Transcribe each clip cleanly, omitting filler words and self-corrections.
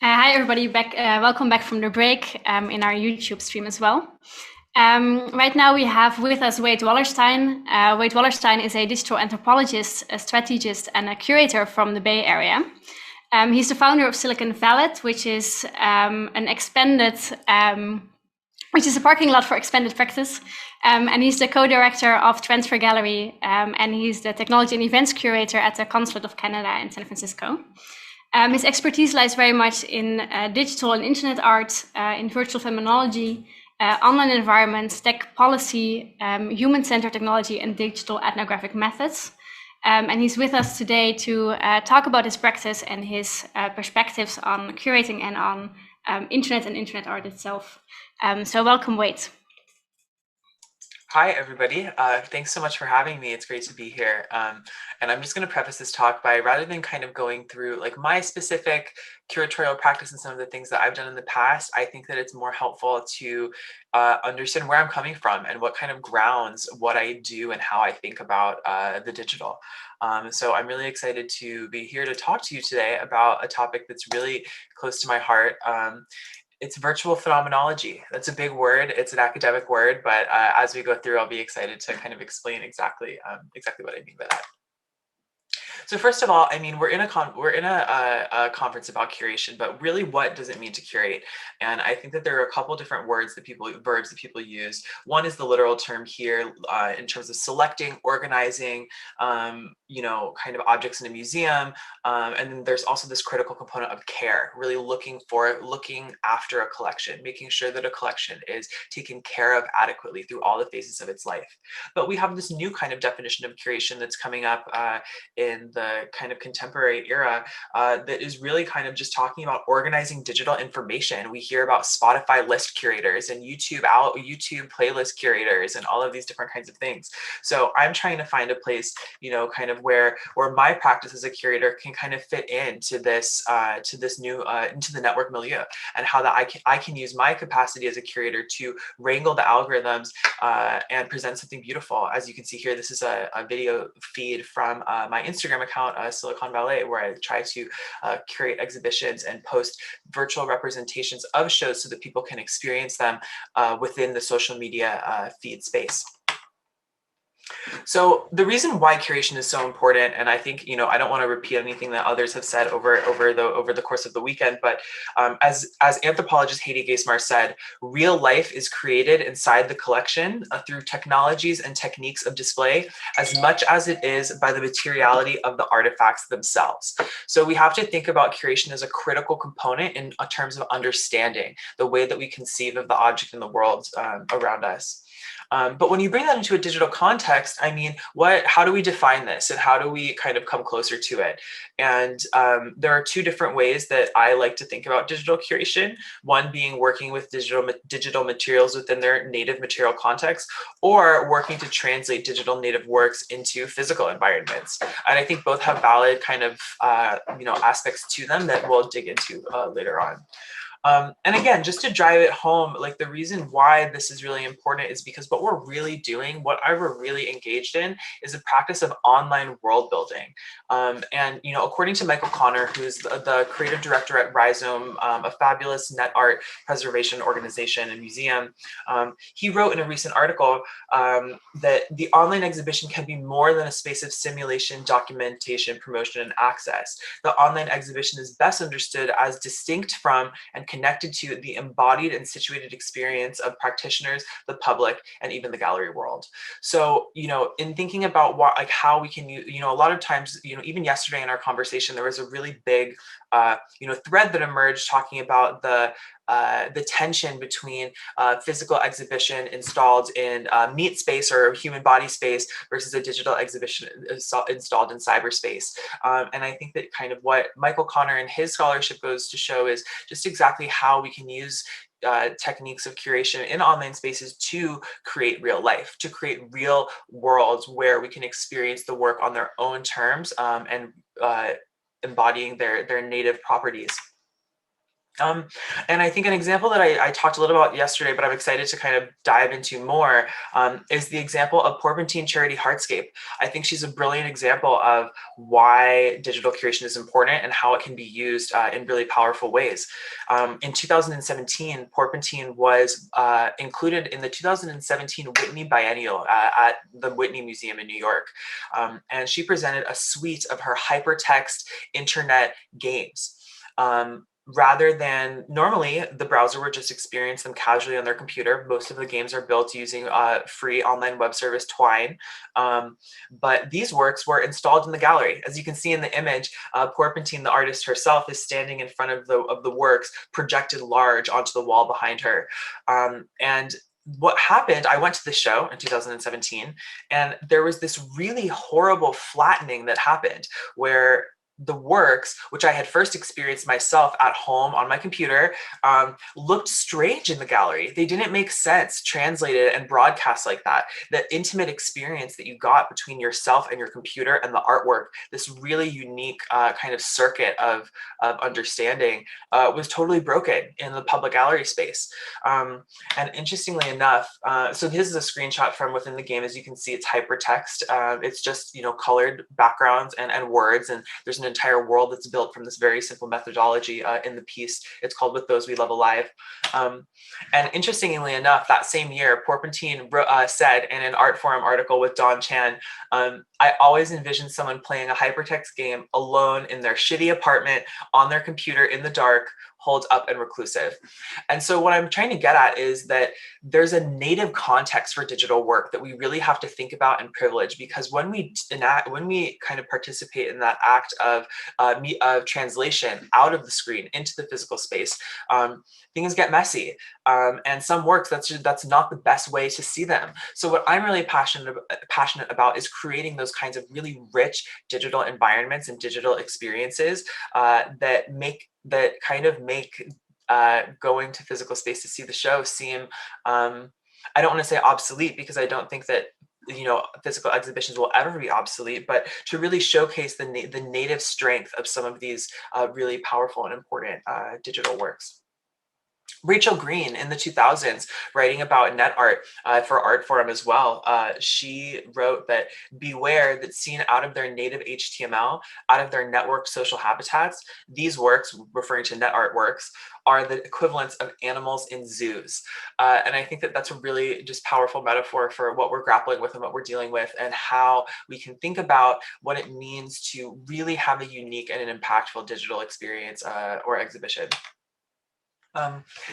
Hi everybody, welcome back from the break in our YouTube stream as well. Right now we have with us Wade Wallerstein. Wade Wallerstein is a digital anthropologist, a strategist, and a curator from the Bay Area. He's the founder of Silicon Valley, which is which is a parking lot for expanded practice. And he's the co-director of Transfer Gallery, and he's the technology and events curator at the Consulate of Canada in San Francisco. His expertise lies very much in digital and internet art, in virtual phenomenology, online environments, tech policy, human-centered technology, and digital ethnographic methods. And he's with us today to talk about his practice and his perspectives on curating and on internet and internet art itself. So welcome, Wade. Hi, everybody. Thanks so much for having me. It's great to be here. And I'm just going to preface this talk by, rather than kind of going through like my specific curatorial practice and some of the things that I've done in the past, I think that it's more helpful to understand where I'm coming from and what kind of grounds what I do and how I think about the digital. So I'm really excited to be here to talk to you today about a topic that's really close to my heart. It's virtual phenomenology. That's a big word. It's an academic word, but as we go through, I'll be excited to kind of explain exactly what I mean by that. So first of all, I mean, we're in a conference about curation, but really, what does it mean to curate? And I think that there are a couple different verbs that people use. One is the literal term here in terms of selecting, organizing, kind of objects in a museum, and then there's also this critical component of care, really looking after a collection, making sure that a collection is taken care of adequately through all the phases of its life. But we have this new kind of definition of curation that's coming up in the kind of contemporary era that is really kind of just talking about organizing digital information. We hear about Spotify list curators and YouTube playlist curators and all of these different kinds of things. So I'm trying to find a place, kind of where my practice as a curator can kind of fit into this new into the network milieu, and how that I can use my capacity as a curator to wrangle the algorithms and present something beautiful. As you can see here, this is a video feed from my Instagram account, Silicon Valley, where I try to curate exhibitions and post virtual representations of shows so that people can experience them within the social media feed space. So the reason why curation is so important, and I think, I don't want to repeat anything that others have said over the course of the weekend, but as anthropologist Hedy Geismar said, real life is created inside the collection through technologies and techniques of display as much as it is by the materiality of the artifacts themselves. So we have to think about curation as a critical component in terms of understanding the way that we conceive of the object in the world around us. But when you bring that into a digital context, I mean, how do we define this, and how do we kind of come closer to it? And there are two different ways that I like to think about digital curation. One being working with digital materials within their native material context, or working to translate digital native works into physical environments. And I think both have valid kind of aspects to them that we'll dig into later on. And again, just to drive it home, like the reason why this is really important is because what we're really doing, what we're really engaged in, is a practice of online world building. And according to Michael Connor, who's the creative director at Rhizome, a fabulous net art preservation organization and museum, he wrote in a recent article that the online exhibition can be more than a space of simulation, documentation, promotion, and access. The online exhibition is best understood as distinct from and connected to the embodied and situated experience of practitioners, the public, and even the gallery world. So, in thinking about how we can use, a lot of times, even yesterday in our conversation, there was a really big, thread that emerged talking about the tension between physical exhibition installed in meat space or human body space versus a digital exhibition installed in cyberspace. And I think that kind of what Michael Connor and his scholarship goes to show is just exactly how we can use techniques of curation in online spaces to create real life, to create real worlds where we can experience the work on their own terms and embodying their native properties. And I think an example that I talked a little about yesterday, but I'm excited to kind of dive into more, is the example of Porpentine Charity Hardscape. I think she's a brilliant example of why digital curation is important and how it can be used in really powerful ways. In 2017, Porpentine was included in the 2017 Whitney Biennial at the Whitney Museum in New York. And she presented a suite of her hypertext internet games. Rather than normally the browser would just experience them casually on their computer. Most of the games are built using free online web service Twine. But these works were installed in the gallery. As you can see in the image, Porpentine, the artist herself, is standing in front of the works projected large onto the wall behind her. And what happened, I went to the show in 2017, and there was this really horrible flattening that happened where the works, which I had first experienced myself at home on my computer, looked strange in the gallery. They didn't make sense translated and broadcast like that. The intimate experience that you got between yourself and your computer and the artwork, this really unique kind of circuit of understanding, was totally broken in the public gallery space. And interestingly enough, so this is a screenshot from within the game. As you can see, it's hypertext. It's just, colored backgrounds and words, and there's an entire world that's built from this very simple methodology in the piece. It's called With Those We Love Alive. And interestingly enough, that same year, Porpentine said in an Art Forum article with Don Chan, I always envisioned someone playing a hypertext game alone in their shitty apartment on their computer in the dark, holed up and reclusive. And so what I'm trying to get at is that there's a native context for digital work that we really have to think about and privilege, because when we kind of participate in that act of translation out of the screen into the physical space, things get messy. And some works, that's not the best way to see them. So what I'm really passionate about is creating those kinds of really rich digital environments and digital experiences that kind of make going to physical space to see the show seem, I don't want to say obsolete, because I don't think that physical exhibitions will ever be obsolete, but to really showcase the native strength of some of these really powerful and important digital works. Rachel Green in the 2000s, writing about net art for Art Forum as well, she wrote that beware that seen out of their native HTML, out of their network social habitats, these works, referring to net art works, are the equivalents of animals in zoos. And I think that that's a really just powerful metaphor for what we're grappling with and what we're dealing with, and how we can think about what it means to really have a unique and an impactful digital experience or exhibition.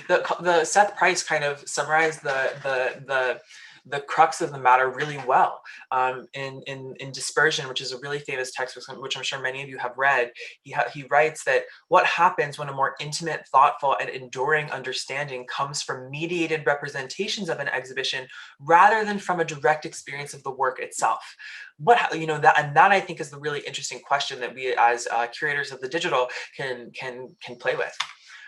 The Seth Price kind of summarized the crux of the matter really well in Dispersion, which is a really famous text, which I'm sure many of you have read. He writes that what happens when a more intimate, thoughtful, and enduring understanding comes from mediated representations of an exhibition rather than from a direct experience of the work itself. That I think is the really interesting question that we as curators of the digital can play with.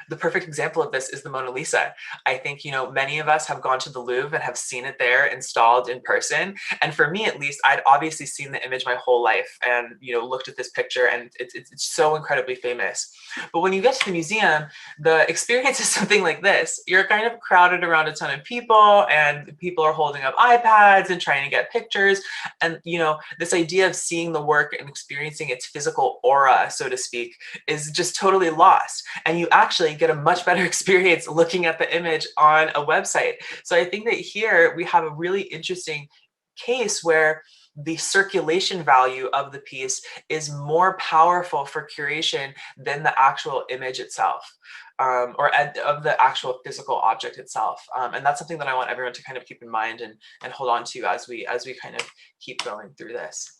The perfect example of this is the Mona Lisa. I think, many of us have gone to the Louvre and have seen it there installed in person. And for me, at least, I'd obviously seen the image my whole life and, looked at this picture, and it's so incredibly famous. But when you get to the museum, the experience is something like this. You're kind of crowded around a ton of people, and people are holding up iPads and trying to get pictures. And, this idea of seeing the work and experiencing its physical aura, so to speak, is just totally lost. And you actually get a much better experience looking at the image on a website. So I think that here we have a really interesting case where the circulation value of the piece is more powerful for curation than the actual image itself, or of the actual physical object itself. And that's something that I want everyone to kind of keep in mind and hold on to as we kind of keep going through this.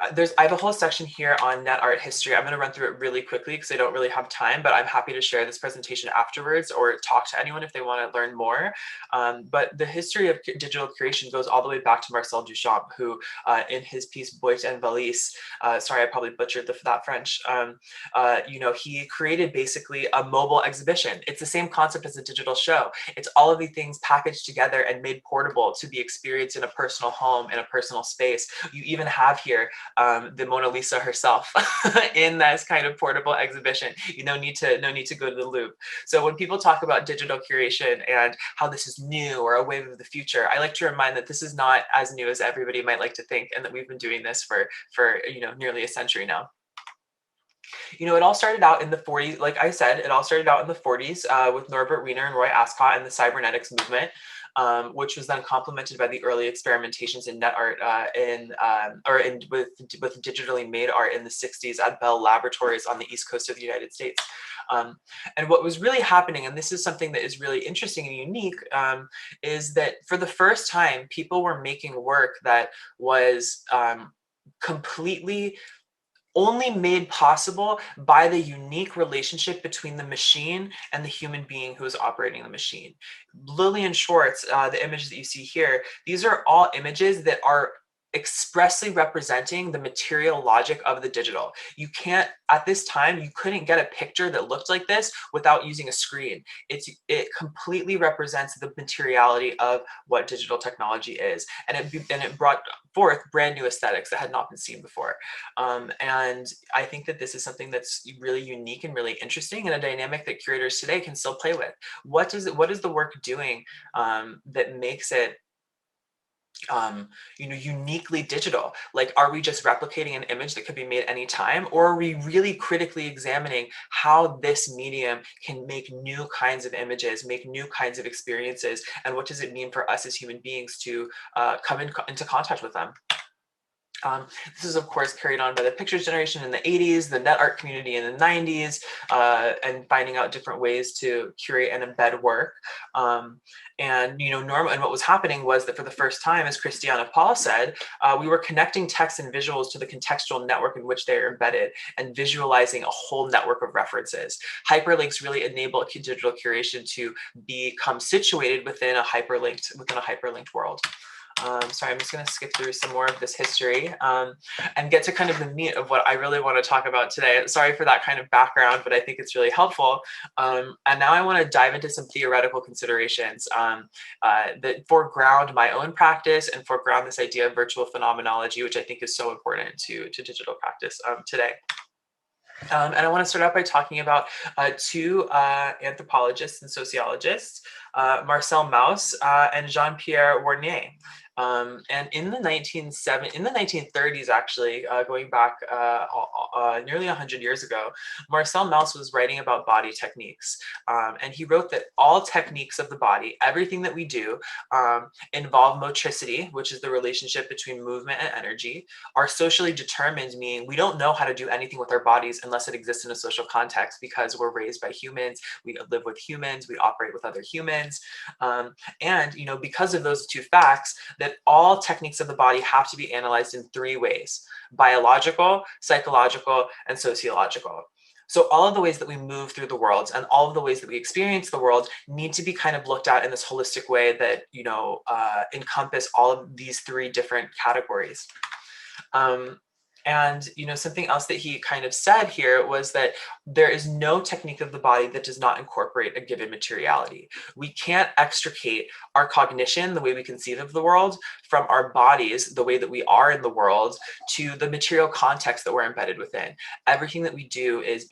I have a whole section here on net art history. I'm going to run through it really quickly because I don't really have time, but I'm happy to share this presentation afterwards or talk to anyone if they want to learn more. But the history of digital curation goes all the way back to Marcel Duchamp, who in his piece Boîte and Valise, sorry, I probably butchered that French, he created basically a mobile exhibition. It's the same concept as a digital show. It's all of these things packaged together and made portable to be experienced in a personal home, in a personal space. You even have here the Mona Lisa herself in this kind of portable exhibition. You no need to go to the Louvre. So when people talk about digital curation and how this is new or a wave of the future, I like to remind that this is not as new as everybody might like to think, and that we've been doing this for nearly a century now. It all started out in the 40s. Like I said, it all started out in the 40s with Norbert Wiener and Roy Ascot and the cybernetics movement, which was then complemented by the early experimentations in net art with digitally made art in the 60s at Bell Laboratories on the East Coast of the United States. And what was really happening, and this is something that is really interesting and unique, is that for the first time, people were making work that was completely only made possible by the unique relationship between the machine and the human being who is operating the machine. Lillian Schwartz, the images that you see here, these are all images that are expressly representing the material logic of the digital. You can't, at this time, you couldn't get a picture that looked like this without using a screen. It completely represents the materiality of what digital technology is, and it brought forth brand new aesthetics that had not been seen before. And I think that this is something that's really unique and really interesting, and a dynamic that curators today can still play with. What is the work doing that makes it uniquely digital? Like, are we just replicating an image that could be made anytime, or are we really critically examining how this medium can make new kinds of images, make new kinds of experiences, and what does it mean for us as human beings to come into contact with them? This is, of course, carried on by the pictures generation in the 80s, the net art community in the 90s, and finding out different ways to curate and embed work. And what was happening was that for the first time, as Christiana Paul said, we were connecting text and visuals to the contextual network in which they are embedded and visualizing a whole network of references. Hyperlinks really enable digital curation to become situated within a hyperlinked world. Sorry, I'm just going to skip through some more of this history and get to kind of the meat of what I really want to talk about today. Sorry for that kind of background, but I think it's really helpful. And now I want to dive into some theoretical considerations that foreground my own practice and foreground this idea of virtual phenomenology, which I think is so important to digital practice today. And I want to start out by talking about two anthropologists and sociologists, Marcel Mauss and Jean-Pierre Warnier. And in the 1930s, actually, going back nearly 100 years ago, Marcel Mauss was writing about body techniques. And he wrote that all techniques of the body, everything that we do, involve motricity, which is the relationship between movement and energy, are socially determined, meaning we don't know how to do anything with our bodies unless it exists in a social context, because we're raised by humans, we live with humans, we operate with other humans. And because of those two facts, that all techniques of the body have to be analyzed in three ways: biological, psychological, and sociological. So all of the ways that we move through the world and all of the ways that we experience the world need to be kind of looked at in this holistic way that encompass all of these three different categories. And something else that he kind of said here was that there is no technique of the body that does not incorporate a given materiality. We can't extricate our cognition, the way we conceive of the world, from our bodies, the way that we are in the world, to the material context that we're embedded within. Everything that we do is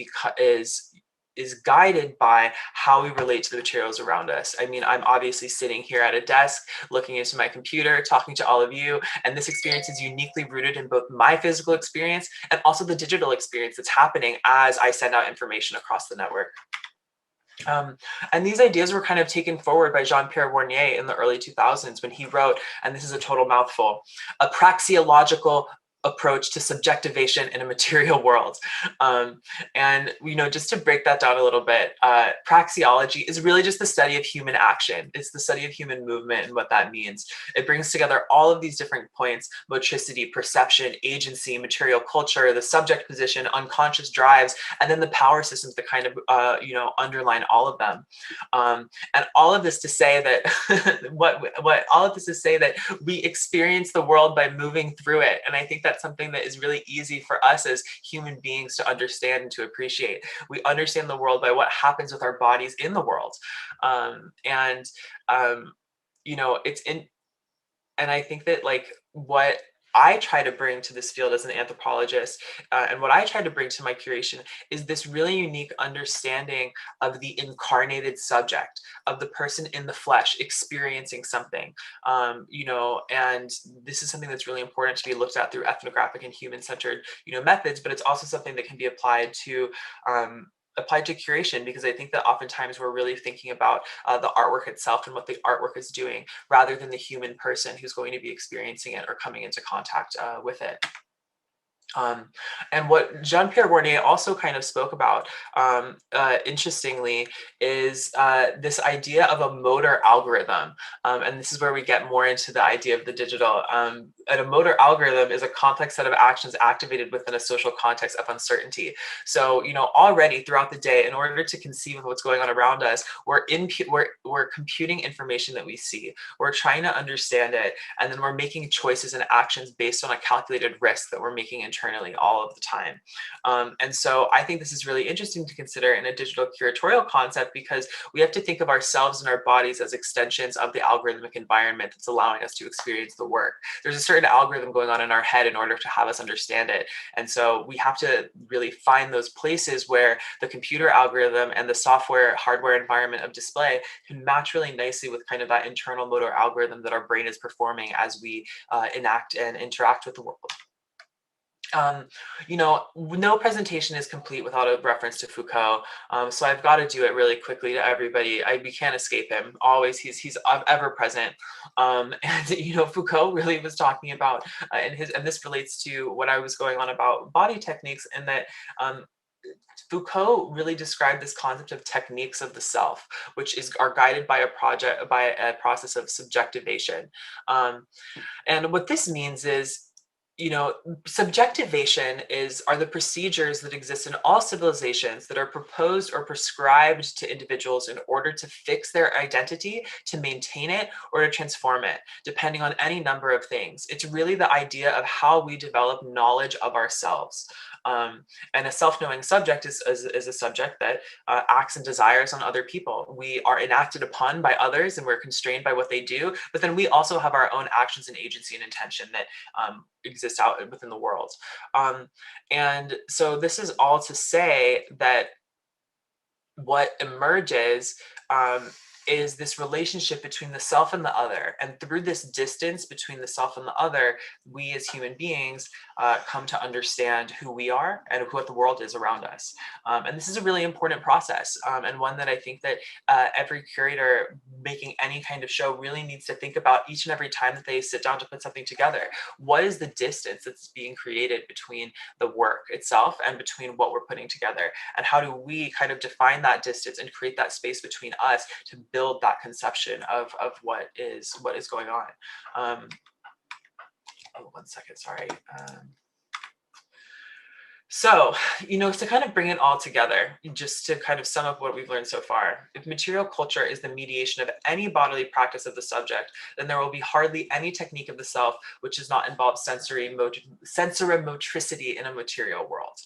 guided by how we relate to the materials around us. I mean, I'm obviously sitting here at a desk, looking into my computer, talking to all of you, and this experience is uniquely rooted in both my physical experience and also the digital experience that's happening as I send out information across the network. And these ideas were kind of taken forward by Jean-Pierre Warnier in the early 2000s when he wrote, and this is a total mouthful, a praxeological approach to subjectivation in a material world. And just to break that down a little bit, praxeology is really just the study of human action. It's the study of human movement and what that means. It brings together all of these different points: motricity, perception, agency, material culture, the subject position, unconscious drives, and then the power systems that kind of underline all of them. And all of this to say that all of this to say that we experience the world by moving through it. And I think that's something that is really easy for us as human beings to understand and to appreciate. We understand the world by what happens with our bodies in the world. And I think that what I try to bring to this field as an anthropologist, and what I try to bring to my curation is this really unique understanding of the incarnated subject, of the person in the flesh experiencing something, and this is something that's really important to be looked at through ethnographic and human-centered, methods, but it's also something that can be applied to curation, because I think that oftentimes we're really thinking about the artwork itself and what the artwork is doing, rather than the human person who's going to be experiencing it or coming into contact with it. And what Jean-Pierre Gournet also kind of spoke about, interestingly, is this idea of a motor algorithm. And this is where we get more into the idea of the digital. And a motor algorithm is a complex set of actions activated within a social context of uncertainty. So, already throughout the day, in order to conceive of what's going on around us, we're computing information that we see. We're trying to understand it, and then we're making choices and actions based on a calculated risk that we're making internally all of the time. And so I think this is really interesting to consider in a digital curatorial concept, because we have to think of ourselves and our bodies as extensions of the algorithmic environment that's allowing us to experience the work. There's a certain algorithm going on in our head in order to have us understand it. And so we have to really find those places where the computer algorithm and the software, hardware environment of display can match really nicely with kind of that internal motor algorithm that our brain is performing as we enact and interact with the world. No presentation is complete without a reference to Foucault. So I've got to do it really quickly to everybody. We can't escape him. Always, he's ever present. And Foucault really was talking about, and this relates to what I was going on about body techniques, and that Foucault really described this concept of techniques of the self, which are guided by a process of subjectivation. And what this means is, subjectivation are the procedures that exist in all civilizations that are proposed or prescribed to individuals in order to fix their identity, to maintain it, or to transform it, depending on any number of things. It's really the idea of how we develop knowledge of ourselves. And a self-knowing subject is a subject that acts and desires on other people. We are enacted upon by others, and we're constrained by what they do, but then we also have our own actions and agency and intention that exist out within the world. And so this is all to say that what emerges is this relationship between the self and the other. And through this distance between the self and the other, we as human beings come to understand who we are and what the world is around us. And this is a really important process, and one that I think that every curator making any kind of show really needs to think about each and every time that they sit down to put something together. What is the distance that's being created between the work itself and between what we're putting together? And how do we kind of define that distance and create that space between us to build that conception of what is going on? Oh, 1 second, sorry. So, to kind of bring it all together, just to kind of sum up what we've learned so far, if material culture is the mediation of any bodily practice of the subject, then there will be hardly any technique of the self which does not involve sensoromotricity in a material world.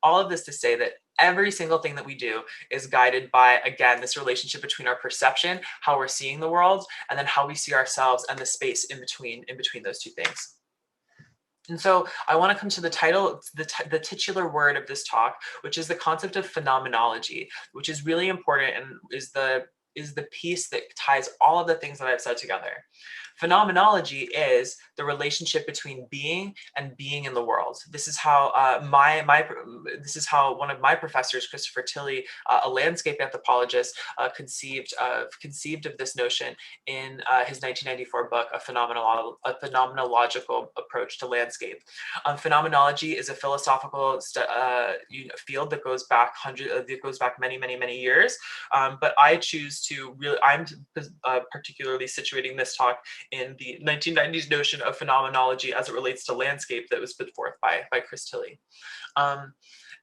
All of this to say that every single thing that we do is guided by, again, this relationship between our perception, how we're seeing the world, and then how we see ourselves and the space in between those two things. And so I want to come to the title, the titular word of this talk, which is the concept of phenomenology, which is really important and is the piece that ties all of the things that I've said together. Phenomenology is the relationship between being and being in the world. This is how one of my professors, Christopher Tilley, a landscape anthropologist, conceived of this notion in his 1994 book, A Phenomenological Approach to Landscape. Phenomenology is a philosophical field that goes back many years. But I choose to I'm particularly situating this talk in the 1990s notion of phenomenology as it relates to landscape that was put forth by Chris Tilley.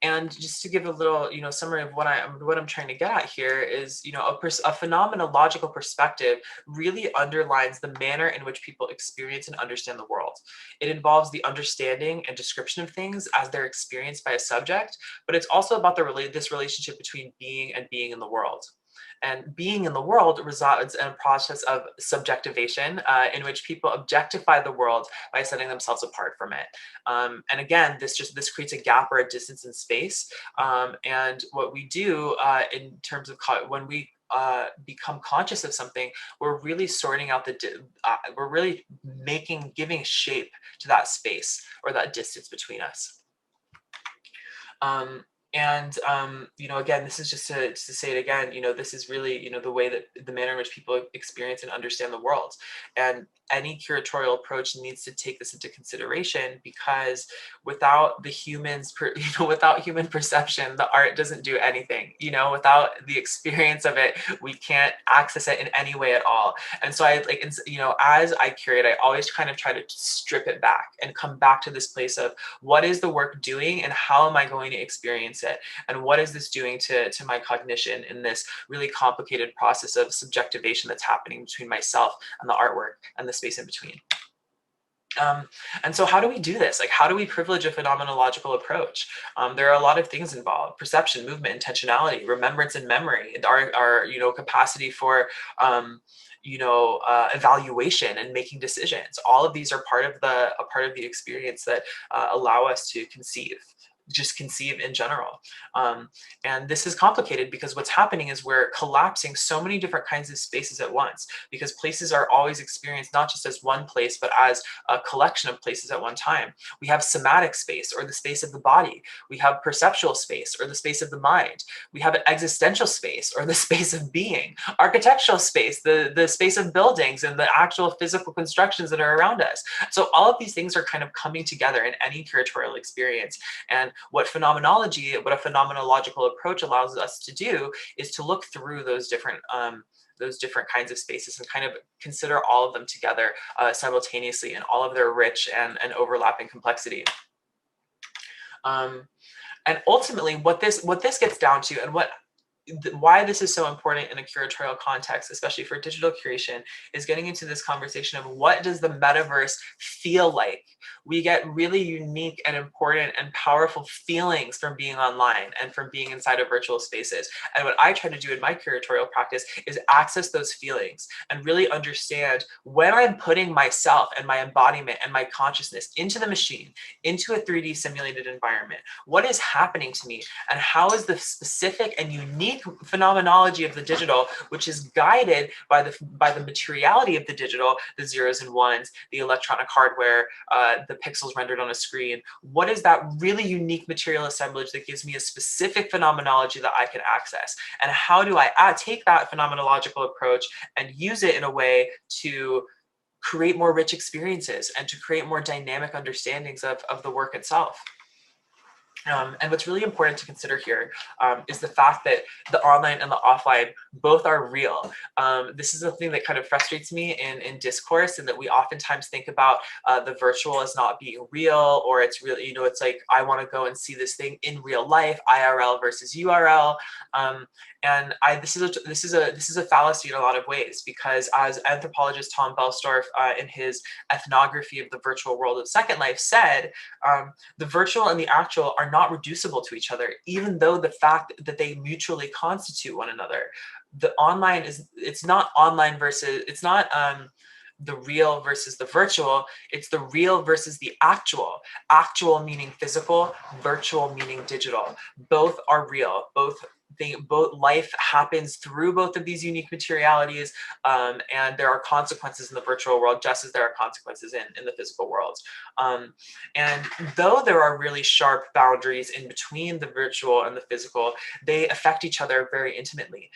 And just to give a little, summary of what I'm trying to get at here is, a phenomenological perspective really underlines the manner in which people experience and understand the world. It involves the understanding and description of things as they're experienced by a subject, but it's also about this relationship between being and being in the world. And being in the world resides in a process of subjectivation, in which people objectify the world by setting themselves apart from it. And again, this creates a gap or a distance in space. And what we do in terms of when we become conscious of something, we're really sorting out we're really giving shape to that space or that distance between us. Again, this is just to say it again, this is really, the way that the manner in which people experience and understand the world. And any curatorial approach needs to take this into consideration, because without the without human perception, the art doesn't do anything. Without the experience of it, we can't access it in any way at all. And so as I curate, I always kind of try to strip it back and come back to this place of what is the work doing and how am I going to experience it? And what is this doing to my cognition in this really complicated process of subjectivation that's happening between myself and the artwork and the space in between? And so how do we do this? How do we privilege a phenomenological approach? There are a lot of things involved: perception, movement, intentionality, remembrance and memory, our capacity for evaluation and making decisions. All of these are part of the experience that allow us to conceive in general. And this is complicated because what's happening is we're collapsing so many different kinds of spaces at once, because places are always experienced not just as one place, but as a collection of places at one time. We have somatic space, or the space of the body. We have perceptual space, or the space of the mind. We have an existential space, or the space of being. Architectural space, the space of buildings and the actual physical constructions that are around us. So all of these things are kind of coming together in any curatorial experience. And what a phenomenological approach allows us to do is to look through those different kinds of spaces and kind of consider all of them together simultaneously, and all of their rich and overlapping complexity. And ultimately, what this gets down to, and why this is so important in a curatorial context, especially for digital curation, is getting into this conversation of what does the metaverse feel like? We get really unique and important and powerful feelings from being online and from being inside of virtual spaces. And what I try to do in my curatorial practice is access those feelings and really understand when I'm putting myself and my embodiment and my consciousness into the machine, into a 3D simulated environment, what is happening to me, and how is the specific and unique phenomenology of the digital, which is guided by the materiality of the digital, the zeros and ones, the electronic hardware, the pixels rendered on a screen. What is that really unique material assemblage that gives me a specific phenomenology that I can access? And how do I take that phenomenological approach and use it in a way to create more rich experiences and to create more dynamic understandings of the work itself? And what's really important to consider here is the fact that the online and the offline both are real. This is a thing that kind of frustrates me in discourse, and that we oftentimes think about the virtual as not being real, or it's really, it's like, I want to go and see this thing in real life, IRL versus URL. This is a fallacy in a lot of ways, because as anthropologist Tom Belsdorf in his ethnography of the virtual world of Second Life said, the virtual and the actual are not reducible to each other, even though the fact that they mutually constitute one another. The online it's not online versus, it's not the real versus the virtual, it's the real versus the actual. Actual meaning physical, virtual meaning digital. Both are real. Both life happens through both of these unique materialities, and there are consequences in the virtual world just as there are consequences in the physical world. And though there are really sharp boundaries in between the virtual and the physical, they affect each other very intimately.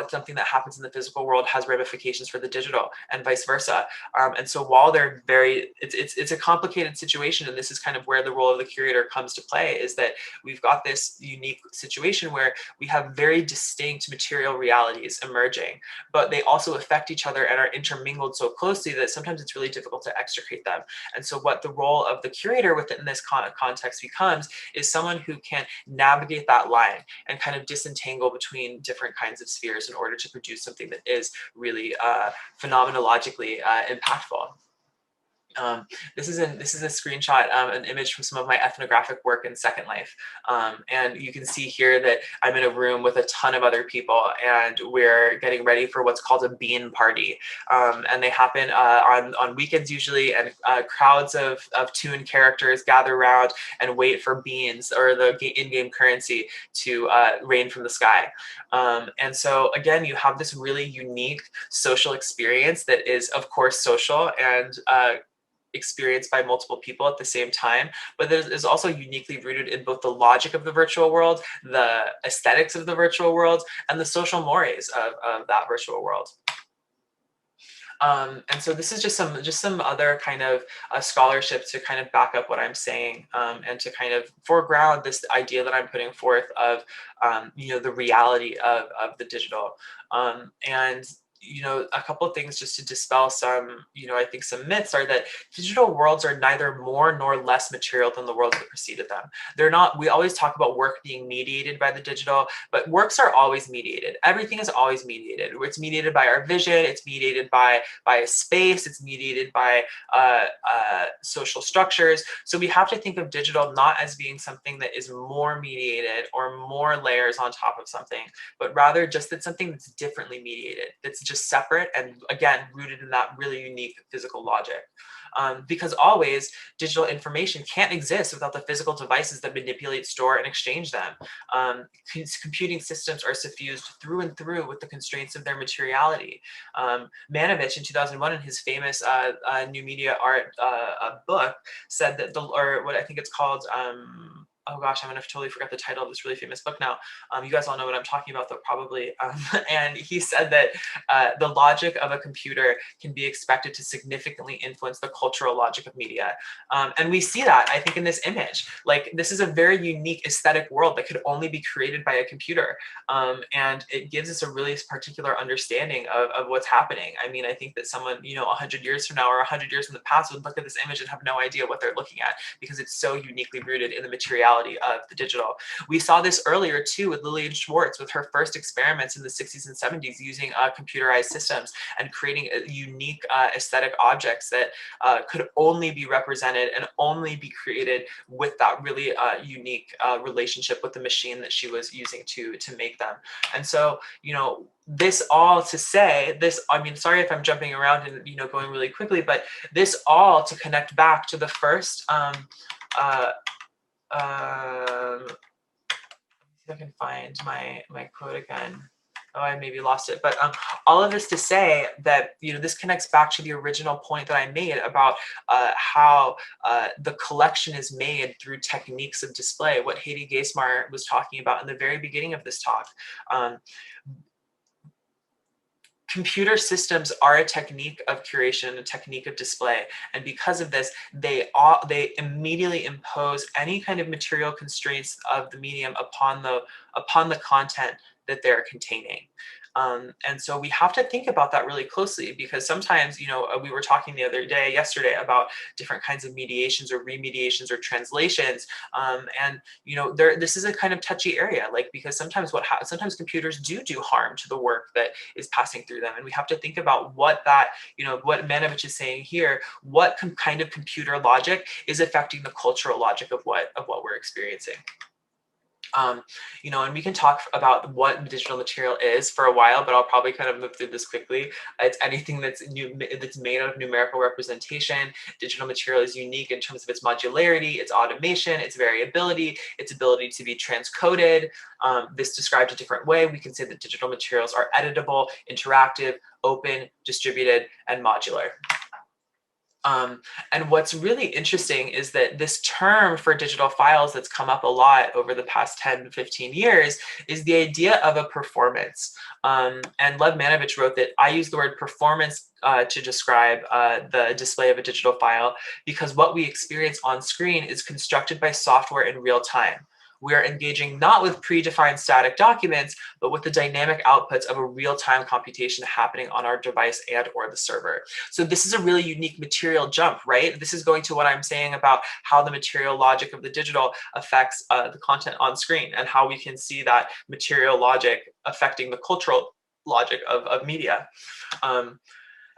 Something that happens in the physical world has ramifications for the digital, and vice versa. And so while they're it's a complicated situation, and this is kind of where the role of the curator comes to play, is that we've got this unique situation where we have very distinct material realities emerging, but they also affect each other and are intermingled so closely that sometimes it's really difficult to extricate them. And so what the role of the curator within this context becomes is someone who can navigate that line and kind of disentangle between different kinds of spheres in order to produce something that is really phenomenologically impactful. This is a screenshot, an image from some of my ethnographic work in Second Life. And you can see here that I'm in a room with a ton of other people, and we're getting ready for what's called a bean party. And they happen on weekends usually, and crowds of toon characters gather around and wait for beans, or the in-game currency, to rain from the sky. And so again, you have this really unique social experience that is, of course, social and experienced by multiple people at the same time, but is also uniquely rooted in both the logic of the virtual world, the aesthetics of the virtual world, and the social mores of that virtual world. And so this is just some other kind of scholarship to kind of back up what I'm saying, and to kind of foreground this idea that I'm putting forth of the reality of the digital. And a couple of things just to dispel some, I think some myths are that digital worlds are neither more nor less material than the worlds that preceded them. They're not. We always talk about work being mediated by the digital, but works are always mediated. Everything is always mediated. It's mediated by our vision. It's mediated by a space. It's mediated by social structures. So we have to think of digital not as being something that is more mediated or more layers on top of something, but rather just that something that's differently mediated, that's just separate, and again, rooted in that really unique physical logic. Because always, digital information can't exist without the physical devices that manipulate, store, and exchange them. Computing systems are suffused through and through with the constraints of their materiality. Manovich in 2001, in his famous New Media Art book, said that or what I think it's called, oh gosh, I'm gonna totally forget the title of this really famous book now. You guys all know what I'm talking about though, probably. And he said that the logic of a computer can be expected to significantly influence the cultural logic of media. And we see that, I think, in this image. Like, this is a very unique aesthetic world that could only be created by a computer. And it gives us a really particular understanding of what's happening. I mean, I think that someone, 100 years from now or 100 years in the past would look at this image and have no idea what they're looking at, because it's so uniquely rooted in the materiality of the digital. We saw this earlier too with Lillian Schwartz with her first experiments in the 60s and 70s using computerized systems and creating unique aesthetic objects that could only be represented and only be created with that really unique relationship with the machine that she was using to make them. And so, this all to say this, I mean, sorry if I'm jumping around and going really quickly, but this all to connect back to the first see if I can find my quote again. Oh, I maybe lost it. But all of this to say that, this connects back to the original point that I made about how the collection is made through techniques of display, what Hedy Geismar was talking about in the very beginning of this talk. Computer systems are a technique of curation, a technique of display, and because of this, they immediately impose any kind of material constraints of the medium upon the content that they're containing. And so we have to think about that really closely, because sometimes, we were talking yesterday about different kinds of mediations or remediations or translations. And, this is a kind of touchy area, because sometimes sometimes computers do harm to the work that is passing through them. And we have to think about what that, what Manovich is saying here, what kind of computer logic is affecting the cultural logic of what we're experiencing. And we can talk about what digital material is for a while, but I'll probably kind of move through this quickly. It's anything that's made out of numerical representation. Digital material is unique in terms of its modularity, its automation, its variability, its ability to be transcoded. This described a different way, we can say that digital materials are editable, interactive, open, distributed, and modular. And what's really interesting is that this term for digital files that's come up a lot over the past 10 to 15 years is the idea of a performance. And Lev Manovich wrote that I use the word performance to describe the display of a digital file, because what we experience on screen is constructed by software in real time. We are engaging not with predefined static documents, but with the dynamic outputs of a real-time computation happening on our device and or the server. So this is a really unique material jump, right? This is going to what I'm saying about how the material logic of the digital affects the content on screen, and how we can see that material logic affecting the cultural logic of media.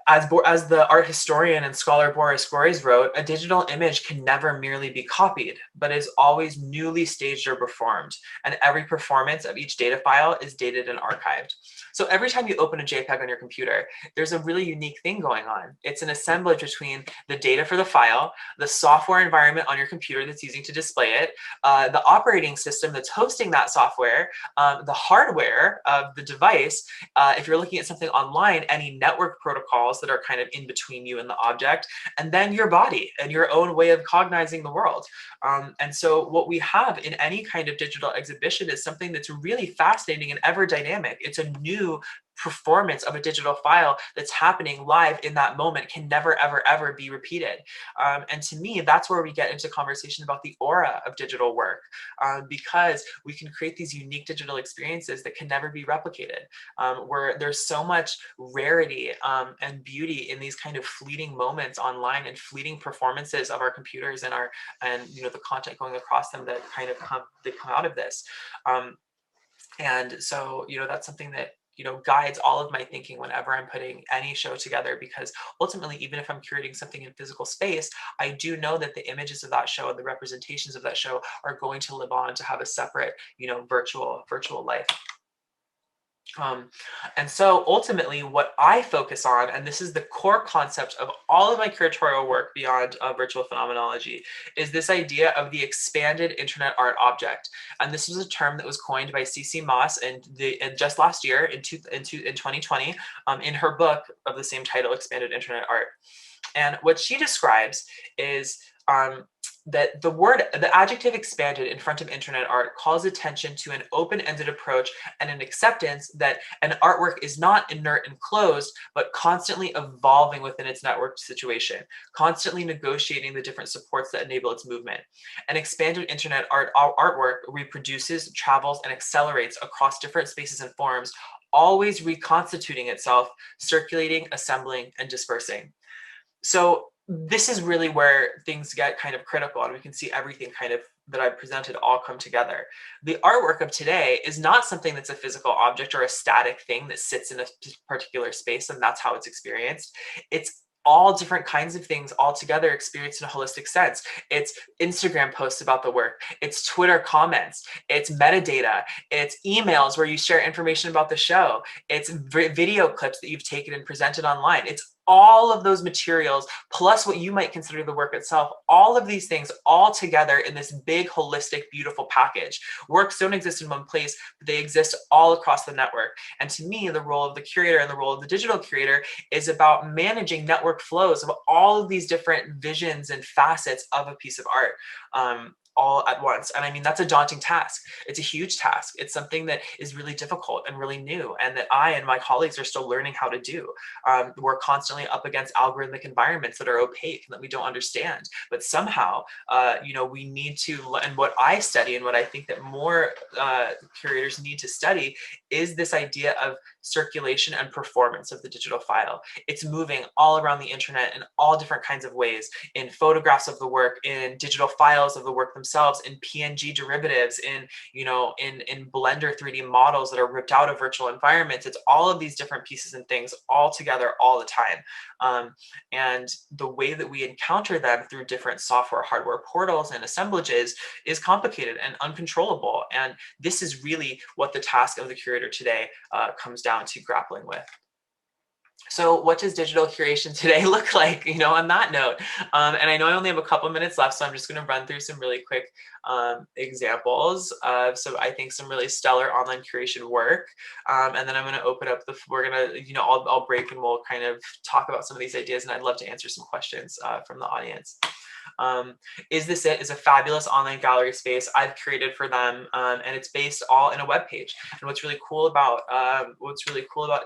As the art historian and scholar Boris Groys wrote, a digital image can never merely be copied, but is always newly staged or performed. And every performance of each data file is dated and archived. So every time you open a JPEG on your computer, there's a really unique thing going on. It's an assemblage between the data for the file, the software environment on your computer that's using to display it, the operating system that's hosting that software, the hardware of the device. If you're looking at something online, any network protocols that are kind of in between you and the object, and then your body and your own way of cognizing the world. And so what we have in any kind of digital exhibition is something that's really fascinating and ever dynamic. It's a new performance of a digital file that's happening live in that moment, can never, ever, ever be repeated. And to me, that's where we get into conversation about the aura of digital work, because we can create these unique digital experiences that can never be replicated, where there's so much rarity and beauty in these kind of fleeting moments online and fleeting performances of our computers and the content going across them that kind of come out of this. And so, that's something that guides all of my thinking whenever I'm putting any show together, because ultimately, even if I'm curating something in physical space, I do know that the images of that show and the representations of that show are going to live on to have a separate, virtual life. And so ultimately what I focus on, and this is the core concept of all of my curatorial work beyond virtual phenomenology, is this idea of the expanded internet art object. And this was a term that was coined by C.C. Moss and just last year in 2020 in her book of the same title, Expanded Internet Art. And what she describes is that the adjective expanded in front of internet art calls attention to an open-ended approach and an acceptance that an artwork is not inert and closed, but constantly evolving within its network situation, constantly negotiating the different supports that enable its movement. An expanded internet artwork reproduces, travels, and accelerates across different spaces and forms, always reconstituting itself, circulating, assembling, and dispersing. So this is really where things get kind of critical, and we can see everything kind of that I've presented all come together. The artwork of today is not something that's a physical object or a static thing that sits in a particular space and that's how it's experienced. It's all different kinds of things all together experienced in a holistic sense. It's Instagram posts about the work, it's Twitter comments, it's metadata, it's emails where you share information about the show, it's video clips that you've taken and presented online. It's all of those materials, plus what you might consider the work itself, all of these things all together in this big, holistic, beautiful package. Works don't exist in one place, but they exist all across the network. And to me, the role of the curator and the role of the digital curator is about managing network flows of all of these different visions and facets of a piece of art. All at once. And I mean, that's a daunting task. It's a huge task. It's something that is really difficult and really new, and that I and my colleagues are still learning how to do. We're constantly up against algorithmic environments that are opaque and that we don't understand. But somehow, we need to, and what I study and what I think that more curators need to study is this idea of circulation and performance of the digital file. It's moving all around the internet in all different kinds of ways, in photographs of the work, in digital files of the work themselves, in PNG derivatives, in Blender 3D models that are ripped out of virtual environments. It's all of these different pieces and things all together all the time. And the way that we encounter them through different software, hardware portals and assemblages is complicated and uncontrollable. And this is really what the task of the curator today comes down to grappling with. So what does digital curation today look like, on that note? And I know I only have a couple minutes left, so I'm just going to run through some really quick examples of I think some really stellar online curation work. And then I'm going to open up we're going to, I'll break and we'll kind of talk about some of these ideas, and I'd love to answer some questions from the audience. Is This It is a fabulous online gallery space I've created for them, and it's based all in a web page. And what's really cool about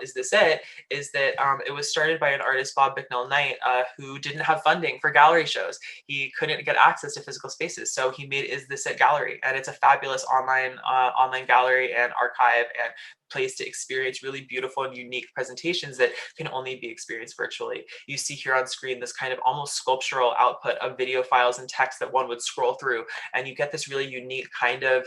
Is This It is that it was started by an artist, Bob Bicknell-Knight, who didn't have funding for gallery shows. He couldn't get access to physical spaces, so he made Is This It Gallery, and it's a fabulous online gallery and archive and place to experience really beautiful and unique presentations that can only be experienced virtually. You see here on screen this kind of almost sculptural output of video files and text that one would scroll through, and you get this really unique kind of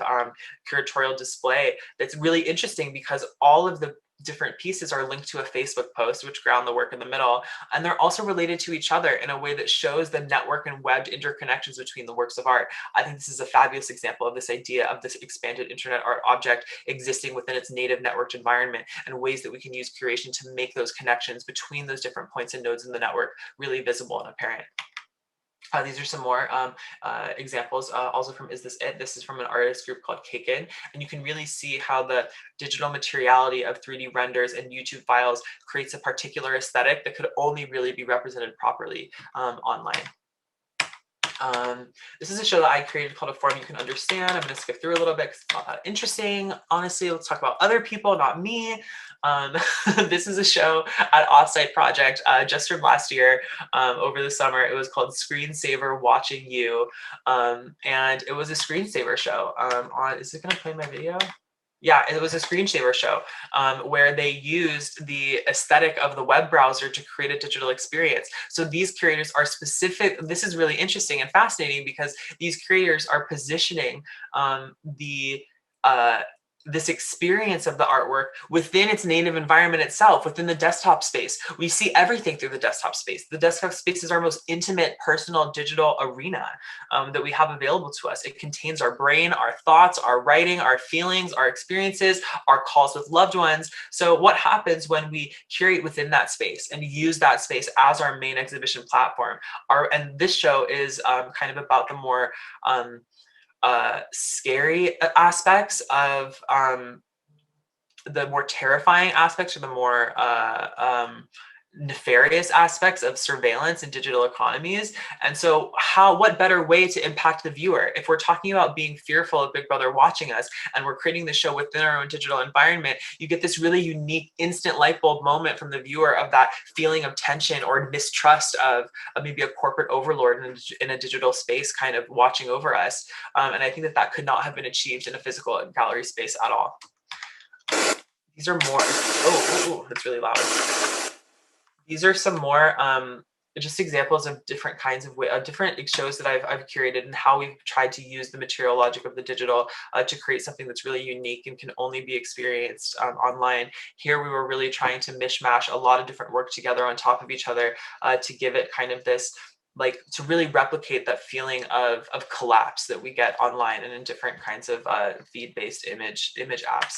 curatorial display that's really interesting because all of the different pieces are linked to a Facebook post, which ground the work in the middle. And they're also related to each other in a way that shows the network and webbed interconnections between the works of art. I think this is a fabulous example of this idea of this expanded internet art object existing within its native networked environment, and ways that we can use curation to make those connections between those different points and nodes in the network really visible and apparent. These are some more examples also from Is This It? This is from an artist group called Kaken, and you can really see how the digital materiality of 3D renders and YouTube files creates a particular aesthetic that could only really be represented properly online. This is a show that I created called A Form You Can Understand. I'm going to skip through a little bit because it's not that interesting. Honestly, let's talk about other people, not me. This is a show at Offsite Project just from last year over the summer. It was called Screensaver Watching You. And it was a screensaver show. Is it going to play my video? Yeah, it was a screensaver show where they used the aesthetic of the web browser to create a digital experience. So these curators are specific. This is really interesting and fascinating because these curators are positioning this experience of the artwork within its native environment itself, within the desktop space. We see everything through the desktop space. The desktop space is our most intimate, personal, digital arena that we have available to us. It contains our brain, our thoughts, our writing, our feelings, our experiences, our calls with loved ones. So what happens when we curate within that space and use that space as our main exhibition platform? And this show is kind of about the more scary aspects of the more terrifying aspects, or the more nefarious aspects of surveillance and digital economies. And so what better way to impact the viewer? If we're talking about being fearful of Big Brother watching us, and we're creating the show within our own digital environment, you get this really unique instant light bulb moment from the viewer of that feeling of tension or mistrust of maybe a corporate overlord in a digital space kind of watching over us. And I think that could not have been achieved in a physical gallery space at all. These are more, oh, that's really loud. These are some more just examples of different kinds of different shows that I've curated, and how we've tried to use the material logic of the digital to create something that's really unique and can only be experienced online. Here we were really trying to mishmash a lot of different work together on top of each other to give it kind of this, like, to really replicate that feeling of collapse that we get online and in different kinds of feed-based image apps.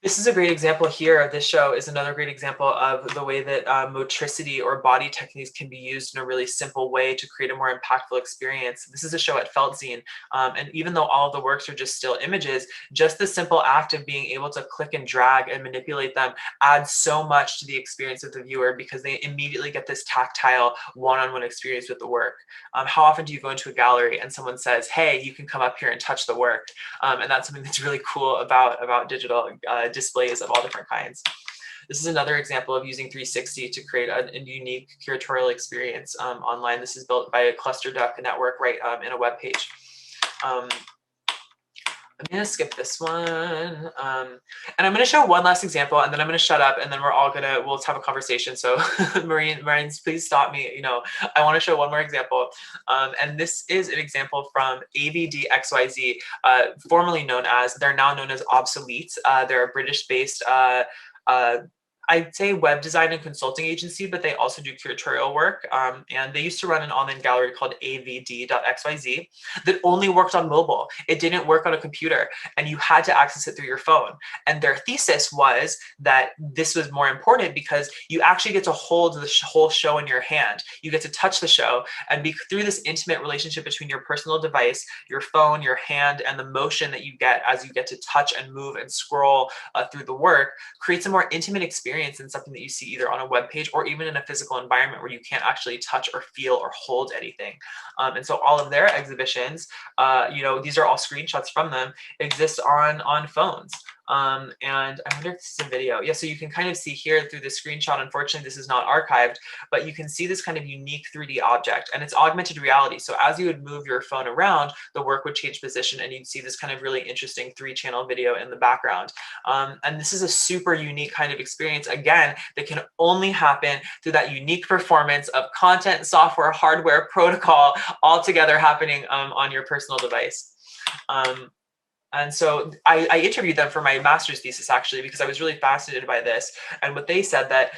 This is a great example here. This show is another great example of the way that motricity or body techniques can be used in a really simple way to create a more impactful experience. This is a show at Feltzine, and even though all of the works are just still images, just the simple act of being able to click and drag and manipulate them adds so much to the experience of the viewer, because they immediately get this tactile one-on-one experience with the work. How often do you go into a gallery and someone says, hey, you can come up here and touch the work? And that's something that's really cool about digital displays of all different kinds. This is another example of using 360 to create a unique curatorial experience online. This is built by a cluster duck network right in a web page. I'm going to skip this one. And I'm going to show one last example, and then I'm going to shut up, and then we'll have a conversation. So Marines, please stop me. I want to show one more example. And this is an example from AVDXYZ, formerly known as, they're now known as Obsolete. They're a British-based I'd say web design and consulting agency, but they also do curatorial work. And they used to run an online gallery called avd.xyz that only worked on mobile. It didn't work on a computer, and you had to access it through your phone. And their thesis was that this was more important because you actually get to hold the whole show in your hand. You get to touch the show, and through this intimate relationship between your personal device, your phone, your hand, and the motion that you get as you get to touch and move and scroll through the work, creates a more intimate experience than something that you see either on a web page or even in a physical environment where you can't actually touch or feel or hold anything. And so all of their exhibitions, these are all screenshots from them, exist on phones. And I wonder if this is a video. Yeah, so you can kind of see here through the screenshot, unfortunately this is not archived, but you can see this kind of unique 3D object, and it's augmented reality. So as you would move your phone around, the work would change position, and you'd see this kind of really interesting 3-channel video in the background. And this is a super unique kind of experience, again, that can only happen through that unique performance of content, software, hardware, protocol, all together happening on your personal device. And so I interviewed them for my master's thesis, actually, because I was really fascinated by this. And what they said that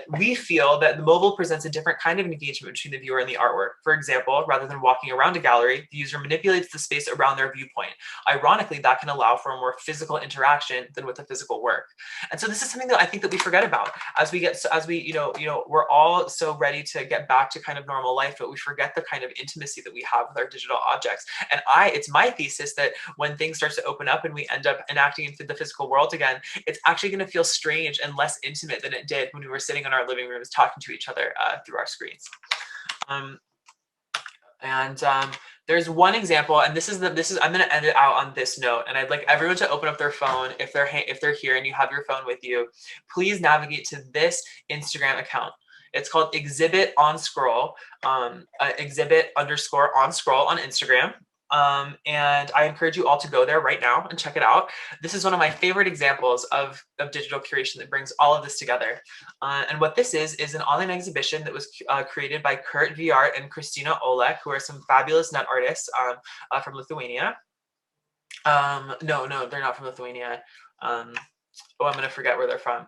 we feel that the mobile presents a different kind of engagement between the viewer and the artwork. For example, rather than walking around a gallery, the user manipulates the space around their viewpoint. Ironically, that can allow for a more physical interaction than with a physical work. And so this is something that I think that we forget about we're all so ready to get back to kind of normal life, but we forget the kind of intimacy that we have with our digital objects. And it's my thesis that when things starts to open up and we end up enacting into the physical world again, it's actually going to feel strange and less intimate than it did when we were sitting in our living rooms talking to each other through our screens. There's one example, and this is I'm going to end it out on this note, and I'd like everyone to open up their phone if they're here and you have your phone with you. Please navigate to this Instagram account. It's called exhibit on scroll, exhibit underscore on scroll on Instagram. And I encourage you all to go there right now and check it out. This is one of my favorite examples of digital curation that brings all of this together. And what this is an online exhibition that was created by Kurt Viart and Kristina Olek, who are some fabulous net artists from Lithuania. No, they're not from Lithuania. I'm going to forget where they're from.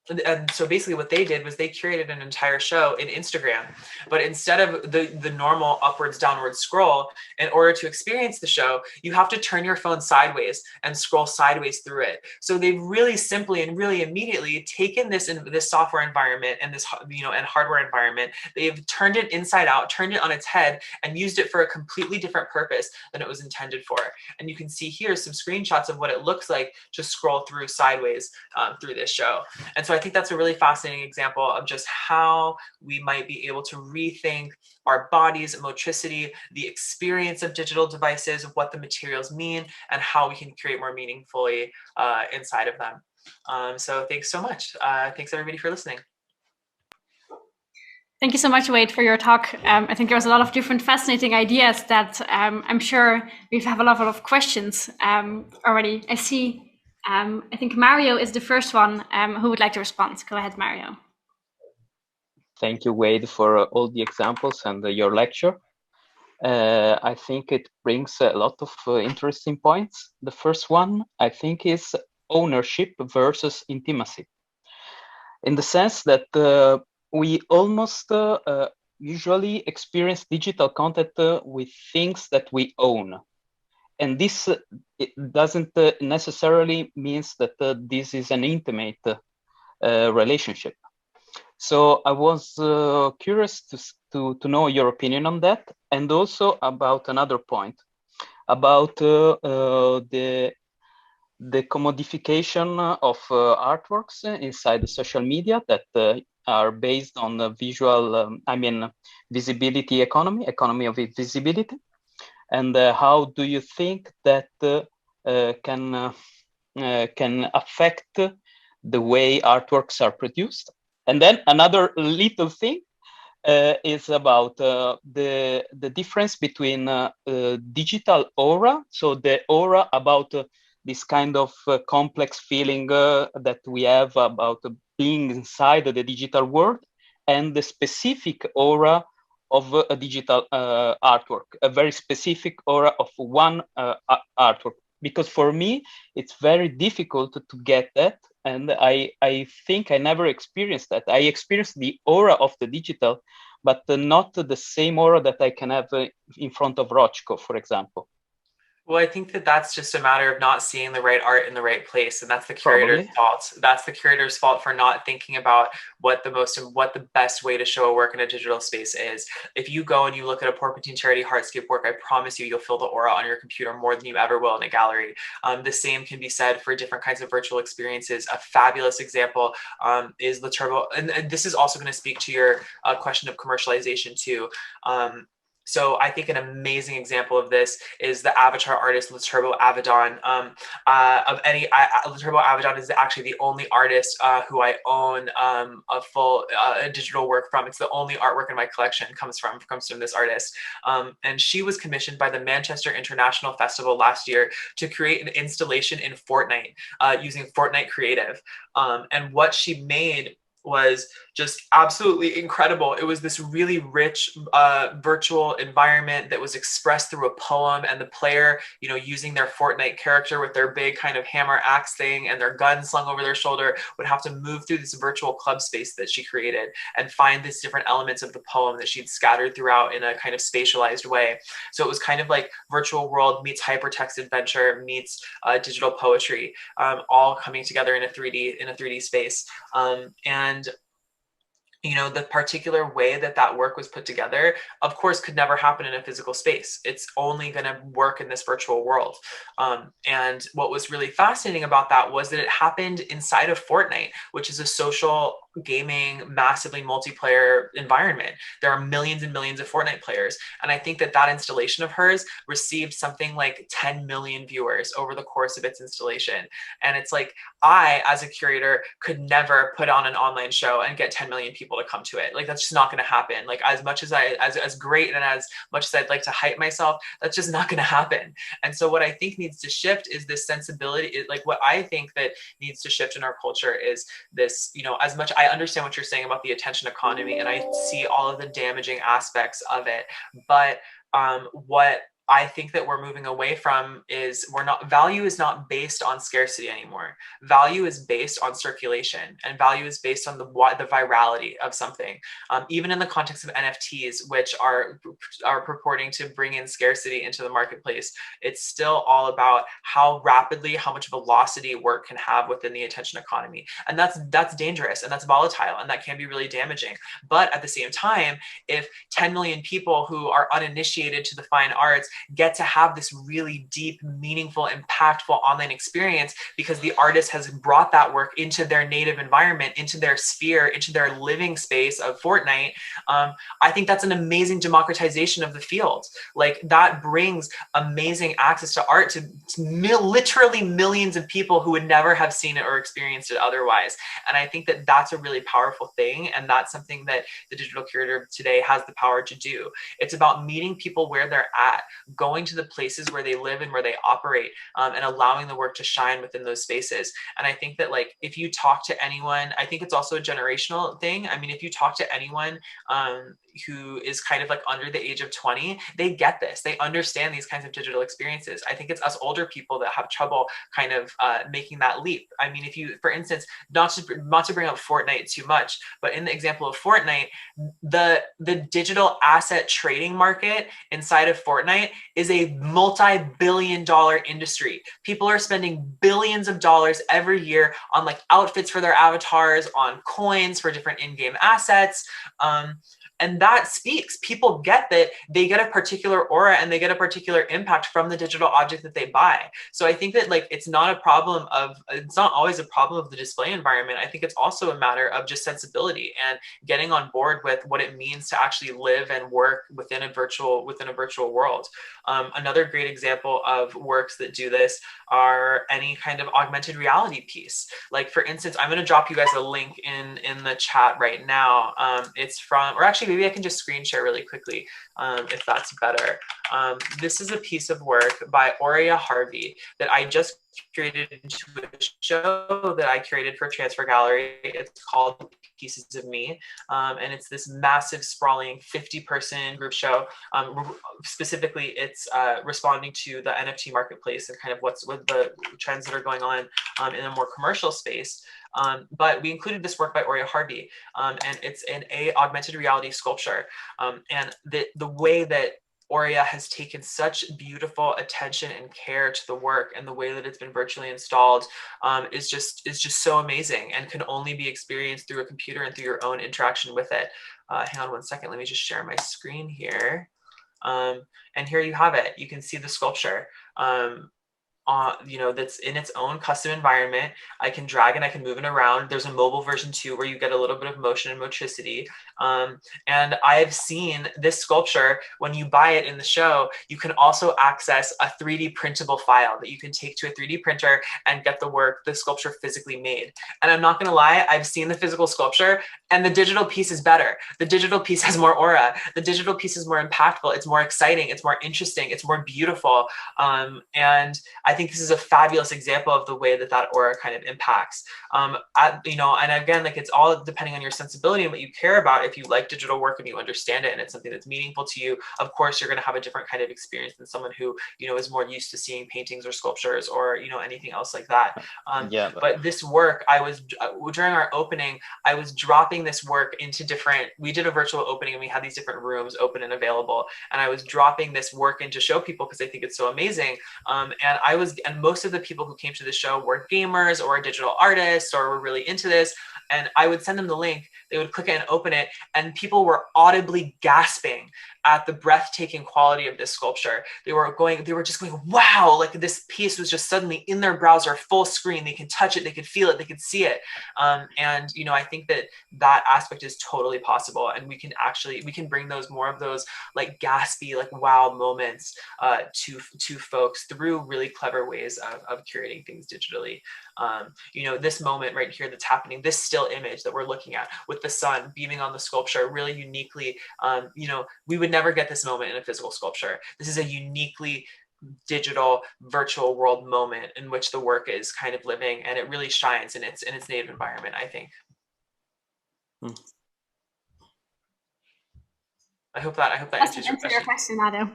And so basically what they did was they curated an entire show in Instagram, but instead of the normal upwards downward scroll, in order to experience the show, you have to turn your phone sideways and scroll sideways through it. So they've really simply and really immediately taken this software environment and this and hardware environment. They've turned it inside out, turned it on its head, and used it for a completely different purpose than it was intended for. And you can see here some screenshots of what it looks like to scroll through sideways through this show. And so I think that's a really fascinating example of just how we might be able to rethink our bodies, motricity, the experience of digital devices, what the materials mean, and how we can create more meaningfully inside of them. So thanks so much. Thanks everybody for listening. Thank you so much, Wade, for your talk. I think there was a lot of different fascinating ideas that I'm sure we have a lot of questions already. I see. I think Mario is the first one who would like to respond. Go ahead, Mario. Thank you, Wade, for all the examples and your lecture. I think it brings a lot of interesting points. The first one, I think, is ownership versus intimacy. In the sense that we almost usually experience digital content with things that we own. And this it doesn't necessarily means that this is an intimate relationship. So I was curious to know your opinion on that, and also about another point, about the commodification of artworks inside the social media that are based on the visual, visibility economy of visibility. And how do you think that can affect the way artworks are produced? And then another little thing is about the difference between digital aura, so the aura about this kind of complex feeling that we have about being inside the digital world, and the specific aura of a digital artwork, a very specific aura of one artwork. Because for me, it's very difficult to get that. And I think I never experienced that. I experienced the aura of the digital, but not the same aura that I can have in front of Rothko, for example. Well, I think that that's just a matter of not seeing the right art in the right place, and that's the curator's fault. That's the curator's fault for not thinking about what the best way to show a work in a digital space is. If you go and you look at a Porpentine Charity Hardscape work, I promise you'll feel the aura on your computer more than you ever will in a gallery. The same can be said for different kinds of virtual experiences. A fabulous example is Le Turbo, and this is also going to speak to your question of commercialization too. So I think an amazing example of this is the avatar artist Le Turbo Avedon. Le Turbo Avedon is actually the only artist who I own a full digital work from. It's the only artwork in my collection comes from this artist. And she was commissioned by the Manchester International Festival last year to create an installation in Fortnite using Fortnite Creative. And what she made was just absolutely incredible. It was this really rich virtual environment that was expressed through a poem, and the player, you know, using their Fortnite character with their big kind of hammer axe thing and their gun slung over their shoulder, would have to move through this virtual club space that she created and find these different elements of the poem that she'd scattered throughout in a kind of spatialized way. So it was kind of like virtual world meets hypertext adventure meets digital poetry, all coming together in a 3D space. And you know, the particular way that that work was put together, of course, could never happen in a physical space. It's only going to work in this virtual world. And what was really fascinating about that was that it happened inside of Fortnite, which is a social gaming, massively multiplayer environment. There are millions and millions of Fortnite players. And I think that that installation of hers received something like 10 million viewers over the course of its installation. And it's like, I, as a curator, could never put on an online show and get 10 million people to come to it. Like, that's just not going to happen. Like, as much as as great and as much as I'd like to hype myself, that's just not going to happen. And so what I think needs to shift is this sensibility. Like, what I think that needs to shift in our culture is this, you know, as much I understand what you're saying about the attention economy, and I see all of the damaging aspects of it. But what I think that we're moving away from is value is not based on scarcity anymore. Value is based on circulation, and value is based on the virality of something. Even in the context of NFTs, which are purporting to bring in scarcity into the marketplace, it's still all about how rapidly, how much velocity work can have within the attention economy. And that's dangerous, and that's volatile, and that can be really damaging. But at the same time, if 10 million people who are uninitiated to the fine arts get to have this really deep, meaningful, impactful online experience because the artist has brought that work into their native environment, into their sphere, into their living space of Fortnite, I think that's an amazing democratization of the field. Like, that brings amazing access to art to literally millions of people who would never have seen it or experienced it otherwise. And I think that that's a really powerful thing. And that's something that the digital curator today has the power to do. It's about meeting people where they're at, going to the places where they live and where they operate, and allowing the work to shine within those spaces. And I think that, like, if you talk to anyone, I think it's also a generational thing. I mean, if you talk to anyone who is kind of like under the age of 20, they get this. They understand these kinds of digital experiences. I think it's us older people that have trouble kind of making that leap. I mean, if you, for instance, not to bring up Fortnite too much, but in the example of Fortnite, the digital asset trading market inside of Fortnite is a multi-billion-dollar industry. People are spending billions of dollars every year on like outfits for their avatars, on coins for different in-game assets. And that speaks. People get that they get a particular aura and they get a particular impact from the digital object that they buy. So I think that, like, it's not always a problem of the display environment. I think it's also a matter of just sensibility and getting on board with what it means to actually live and work within a virtual world. Another great example of works that do this are any kind of augmented reality piece. Like, for instance, I'm going to drop you guys a link in the chat right now. It's from, or actually maybe I can just screen share really quickly if that's better. This is a piece of work by Aurea Harvey that I just created into a show that I curated for Transfer Gallery. It's called Pieces of Me, and it's this massive, sprawling 50-person group show. Specifically, it's responding to the NFT marketplace and kind of what the trends that are going on in a more commercial space. But we included this work by Aurea Harvey, and it's an augmented reality sculpture. And the way that Aurea has taken such beautiful attention and care to the work, and the way that it's been virtually installed is just so amazing, and can only be experienced through a computer and through your own interaction with it. Hang on one second, let me just share my screen here. And here you have it. You can see the sculpture. That's in its own custom environment. I can drag and I can move it around. There's a mobile version too, where you get a little bit of motion and motricity. And I've seen this sculpture, when you buy it in the show, you can also access a 3D printable file that you can take to a 3D printer and get the sculpture physically made. And I'm not gonna lie, I've seen the physical sculpture and the digital piece is better. The digital piece has more aura. The digital piece is more impactful. It's more exciting. It's more interesting. It's more beautiful. And I think this is a fabulous example of the way that aura kind of impacts. And again, like, it's all depending on your sensibility and what you care about. If you like digital work and you understand it and it's something that's meaningful to you, of course, you're going to have a different kind of experience than someone who, is more used to seeing paintings or sculptures or, anything else like that. But this work, during our opening, I was dropping this work into we did a virtual opening and we had these different rooms open and available. And I was dropping this work in to show people because I think it's so amazing. And most of the people who came to the show were gamers or digital artists or were really into this. And I would send them the link, they would click it and open it, and people were audibly gasping at the breathtaking quality of this sculpture. They were just going, wow, like this piece was just suddenly in their browser, full screen. They can touch it, they could feel it, they could see it. I think that aspect is totally possible. And we can bring more of those like gaspy, like wow moments to folks through really clever ways of curating things digitally. This moment right here that's happening, this still image that we're looking at with the sun beaming on the sculpture really uniquely, we would never get this moment in a physical sculpture. This is a uniquely digital virtual world moment in which the work is kind of living, and it really shines in its native environment, I think. I hope that answers your question, Ado.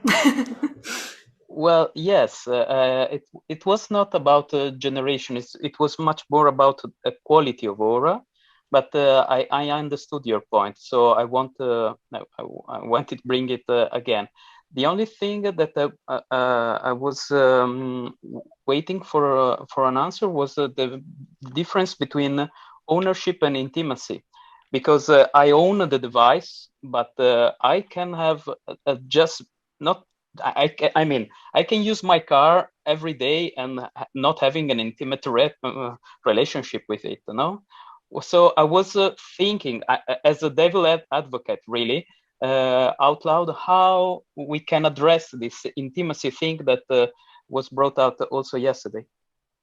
Well, yes, it was not about generation. It was much more about a quality of aura. But I understood your point, so I want to bring it again. The only thing that I was waiting for an answer was the difference between ownership and intimacy, because I own the device, but I can have just not. I mean, I can use my car every day and not having an intimate relationship with it, So I was thinking, as a devil advocate, really, out loud, how we can address this intimacy thing that was brought out also yesterday.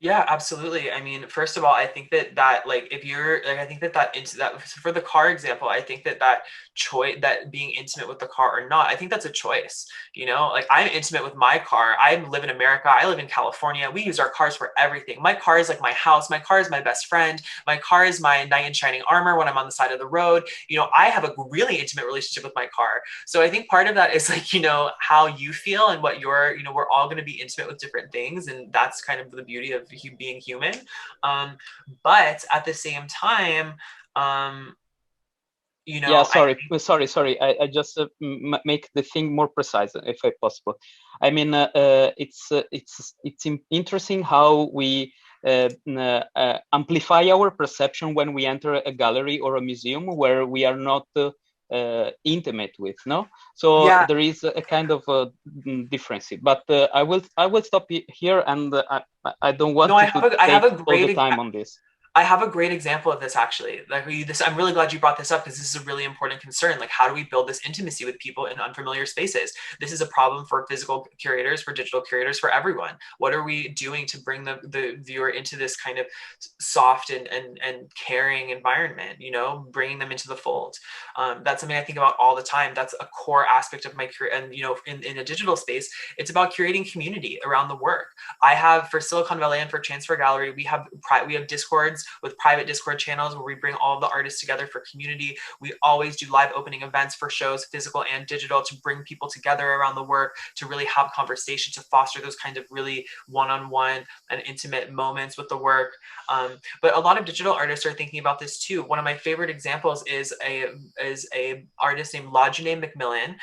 Yeah, absolutely. I mean, first of all, I think that like, if you're like, I think that for the car example, I think that choice, that being intimate with the car or not, I think that's a choice. Like, I'm intimate with my car. I live in America. I live in California. We use our cars for everything. My car is like my house. My car is my best friend. My car is my knight in shining armor when I'm on the side of the road. I have a really intimate relationship with my car. So I think part of that is like, how you feel and what you're, we're all going to be intimate with different things. And that's kind of the beauty of being human. But at the same time, yeah, sorry. I just make the thing more precise, if possible. I mean, it's interesting how we amplify our perception when we enter a gallery or a museum where we are not intimate with, no? So yeah. There is a kind of difference. But I will stop here, and I don't want to take all the time on this. I have a great example of this, actually. I'm really glad you brought this up, because this is a really important concern. Like, how do we build this intimacy with people in unfamiliar spaces? This is a problem for physical curators, for digital curators, for everyone. What are we doing to bring the viewer into this kind of soft and caring environment, bringing them into the fold? That's something I think about all the time. That's a core aspect of my career. And, in a digital space, it's about curating community around the work. I have, for Silicon Valley and for Transfer Gallery, we have Discords with private Discord channels where we bring all of the artists together for community. We always do live opening events for shows, physical and digital, to bring people together around the work, to really have conversation, to foster those kind of really one-on-one and intimate moments with the work. But a lot of digital artists are thinking about this too. One of my favorite examples is a artist named Lajane McMillan.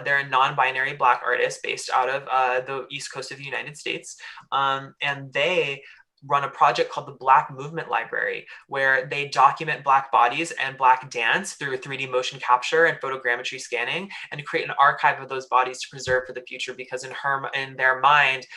They're a non-binary Black artist based out of the East Coast of the United States. And they run a project called the Black Movement Library, where they document Black bodies and Black dance through 3D motion capture and photogrammetry scanning, and create an archive of those bodies to preserve for the future, because in their mind,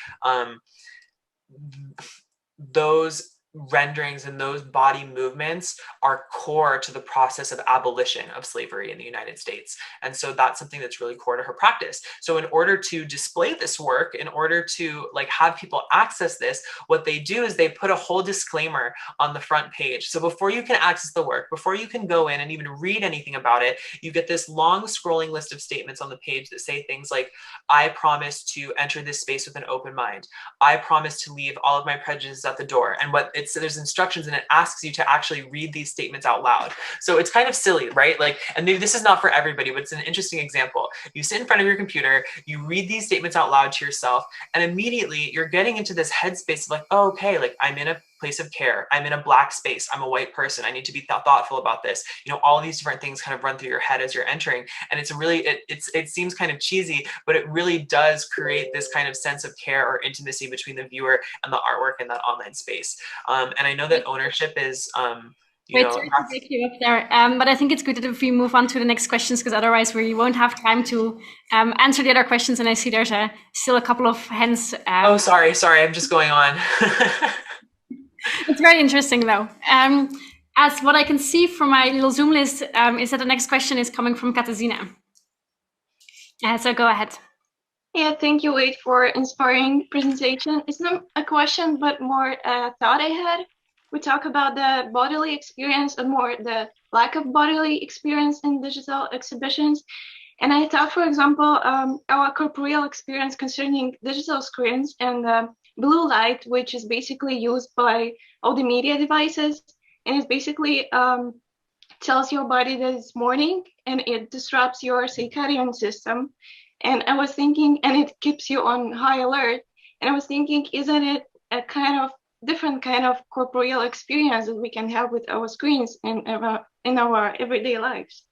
those renderings and those body movements are core to the process of abolition of slavery in the United States. And so that's something that's really core to her practice. So in order to display this work, in order to like have people access this, what they do is they put a whole disclaimer on the front page. So before you can access the work, before you can go in and even read anything about it, you get this long scrolling list of statements on the page that say things like, I promise to enter this space with an open mind. I promise to leave all of my prejudices at the door. And what it's, there's instructions and it asks you to actually read these statements out loud. So it's kind of silly, right? Like, and maybe this is not for everybody, but it's an interesting example. You sit in front of your computer, you read these statements out loud to yourself, and immediately you're getting into this headspace of like, oh, okay, like I'm in a place of care. I'm in a Black space. I'm a white person. I need to be thoughtful about this. You know, all these different things kind of run through your head as you're entering. And it's really, it seems kind of cheesy, but it really does create this kind of sense of care or intimacy between the viewer and the artwork in that online space. And I know that ownership is, you know, sorry to break you up there, but I think it's good that if we move on to the next questions, because otherwise we won't have time to answer the other questions. And I see there's still a couple of hands. Oh, sorry, I'm just going on. It's very interesting, though. As what I can see from my little Zoom list is that the next question is coming from Katarzyna. So go ahead. Yeah, thank you, Wade, for inspiring presentation. It's not a question, but more a thought I had. We talk about the bodily experience and more the lack of bodily experience in digital exhibitions. And I thought, for example, our corporeal experience concerning digital screens and blue light, which is basically used by all the media devices, and it basically tells your body that it's morning and it disrupts your circadian system. And I was thinking, and it keeps you on high alert. And I was thinking, isn't it a kind of different kind of corporeal experience that we can have with our screens in our everyday lives?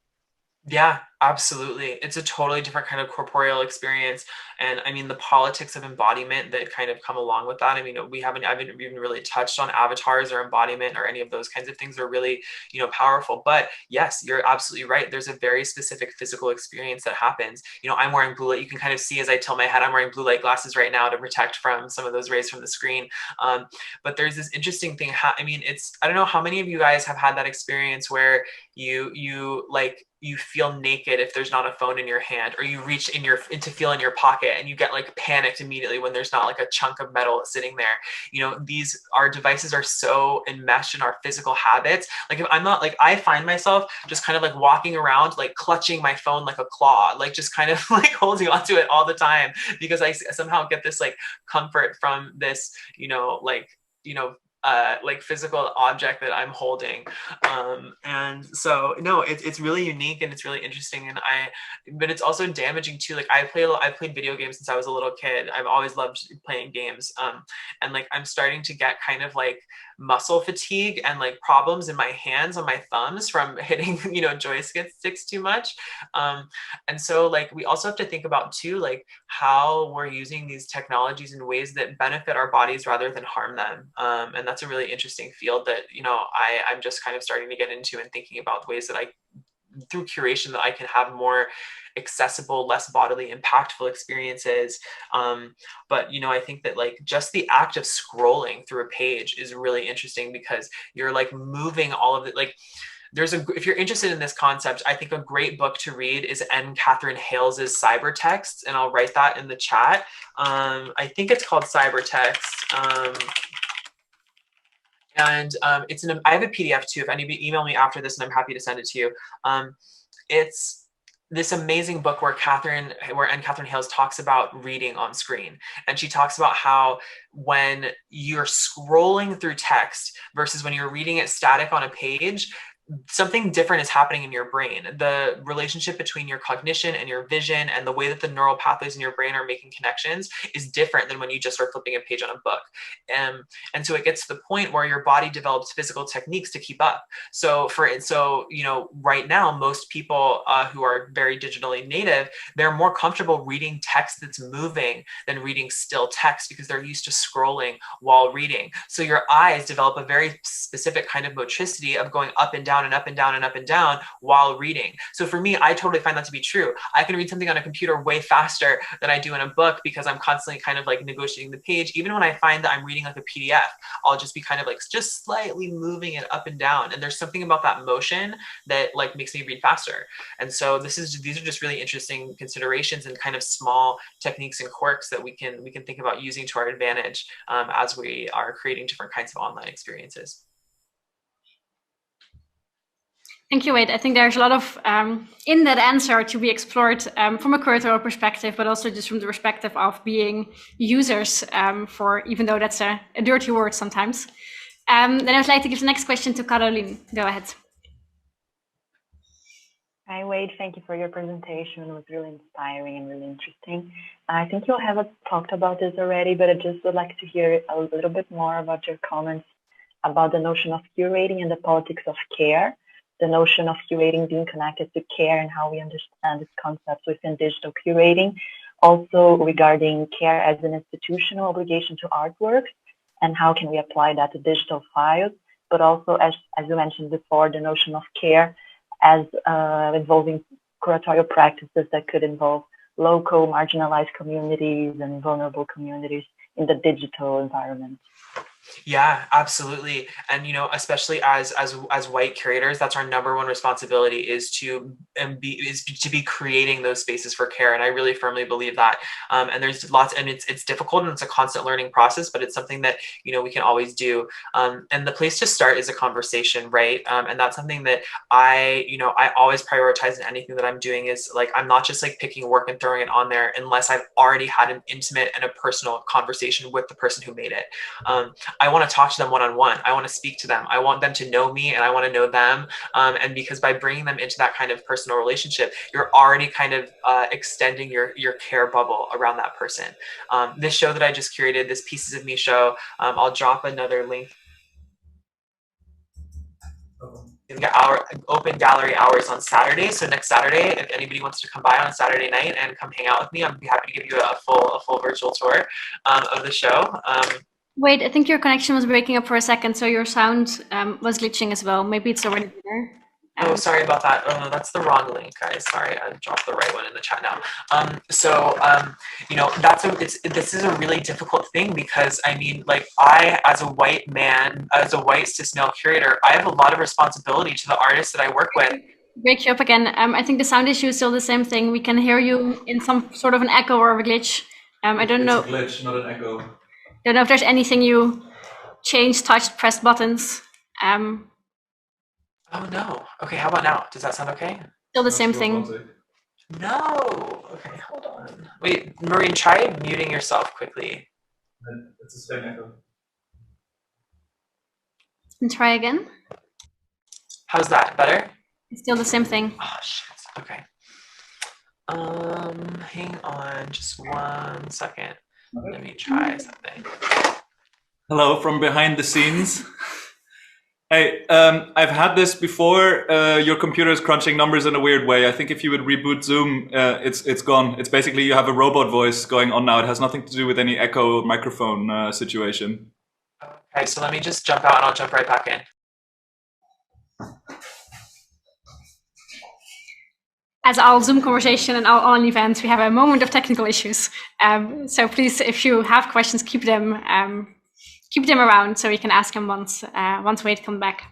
Yeah, absolutely. It's a totally different kind of corporeal experience. And I mean, the politics of embodiment that kind of come along with that. I mean, I haven't even really touched on avatars or embodiment or any of those kinds of things are really, you know, powerful. But yes, you're absolutely right. There's a very specific physical experience that happens. You know, I'm wearing blue light. You can kind of see as I tilt my head, I'm wearing blue light glasses right now to protect from some of those rays from the screen. But there's this interesting thing. I mean, I don't know how many of you guys have had that experience where you feel naked if there's not a phone in your hand, or you reach to feel in your pocket and you get like panicked immediately when there's not like a chunk of metal sitting there. You know, our devices are so enmeshed in our physical habits. Like if I'm not, like I find myself just kind of like walking around, like clutching my phone like a claw, like just kind of like holding onto it all the time, because I somehow get this like comfort from this, like physical object that I'm holding. And so no, it's really unique and it's really interesting. But it's also damaging too. Like I played video games since I was a little kid. I've always loved playing games. And like I'm starting to get kind of like muscle fatigue and like problems in my hands, on my thumbs from hitting, you know, joysticks too much. And so like we also have to think about too, like how we're using these technologies in ways that benefit our bodies rather than harm them. And that's a really interesting field that, you know, I'm just kind of starting to get into and thinking about ways that through curation, that I can have more accessible, less bodily impactful experiences. But, you know, I think that like just the act of scrolling through a page is really interesting, because you're like moving all of it. Like if you're interested in this concept, I think a great book to read is N. Catherine Hales's Hypertext, and I'll write that in the chat. I think it's called Hypertext. And I have a PDF too. If anybody email me after this, and I'm happy to send it to you. It's this amazing book where N. Catherine Hales talks about reading on screen. And she talks about how when you're scrolling through text versus when you're reading it static on a page, something different is happening in your brain. The relationship between your cognition and your vision and the way that the neural pathways in your brain are making connections is different than when you just are flipping a page on a book. And so it gets to the point where your body develops physical techniques to keep up. So you know, right now, most people who are very digitally native, they're more comfortable reading text that's moving than reading still text, because they're used to scrolling while reading. So your eyes develop a very specific kind of motricity of going up and down down and up and down and up and down while reading. So for me, I totally find that to be true. I can read something on a computer way faster than I do in a book because I'm constantly kind of like negotiating the page. Even when I find that I'm reading like a PDF, I'll just be kind of like just slightly moving it up and down. And there's something about that motion that like makes me read faster. And so these are just really interesting considerations and kind of small techniques and quirks that we can think about using to our advantage as we are creating different kinds of online experiences. Thank you, Wade. I think there's a lot of in that answer to be explored from a curatorial perspective, but also just from the perspective of being users for, even though that's a dirty word sometimes. Then I would like to give the next question to Caroline. Go ahead. Hi, Wade. Thank you for your presentation. It was really inspiring and really interesting. I think you have talked about this already, but I just would like to hear a little bit more about your comments about the notion of curating and the politics of care, the notion of curating being connected to care and how we understand this concept within digital curating. Also regarding care as an institutional obligation to artworks and how can we apply that to digital files, but also as you mentioned before, the notion of care as involving curatorial practices that could involve local marginalized communities and vulnerable communities in the digital environment. Yeah, absolutely. And, especially as white curators, that's our number one responsibility is to be creating those spaces for care. And I really firmly believe that. And there's lots, and it's difficult and it's a constant learning process, but it's something that, we can always do. And the place to start is a conversation, right? And that's something that I always prioritize in anything that I'm doing is like, I'm not just like picking work and throwing it on there unless I've already had an intimate and a personal conversation with the person who made it. I want to talk to them one-on-one. I want to speak to them. I want them to know me and I want to know them. And because by bringing them into that kind of personal relationship, you're already kind of extending your care bubble around that person. This show that I just curated, this Pieces of Me show, I'll drop another link. We've got our open gallery hours on Saturday. So next Saturday, if anybody wants to come by on Saturday night and come hang out with me, I'd be happy to give you a full virtual tour of the show. Wait, I think your connection was breaking up for a second, so your sound was glitching as well. Maybe it's already there. Oh, sorry about that. Oh, no, that's the wrong link, guys. Sorry, I dropped the right one in the chat now. This is a really difficult thing because I mean, like I, as a white man, as a white cis male curator, I have a lot of responsibility to the artists that I work with. Break you up again. I think the sound issue is still the same thing. We can hear you in some sort of an echo or a glitch. I don't know. It's a glitch, not an echo. Don't know if there's anything you changed, touched, pressed buttons. Oh no. Okay, how about now? Does that sound okay? Still the same thing. No. Okay, hold on. Wait, Maureen, try muting yourself quickly. It's the same echo. And try again. How's that? Better? It's still the same thing. Oh shit. Okay. Hang on just 1 second. Let me try something. Hello from behind the scenes. Hey, I've had this before. Your computer is crunching numbers in a weird way. I think if you would reboot Zoom, it's gone. It's basically you have a robot voice going on now. It has nothing to do with any echo microphone situation. Okay, so let me just jump out and I'll jump right back in. As all Zoom conversation and all online events, we have a moment of technical issues. So please, if you have questions, keep them around so we can ask them once Wade comes back.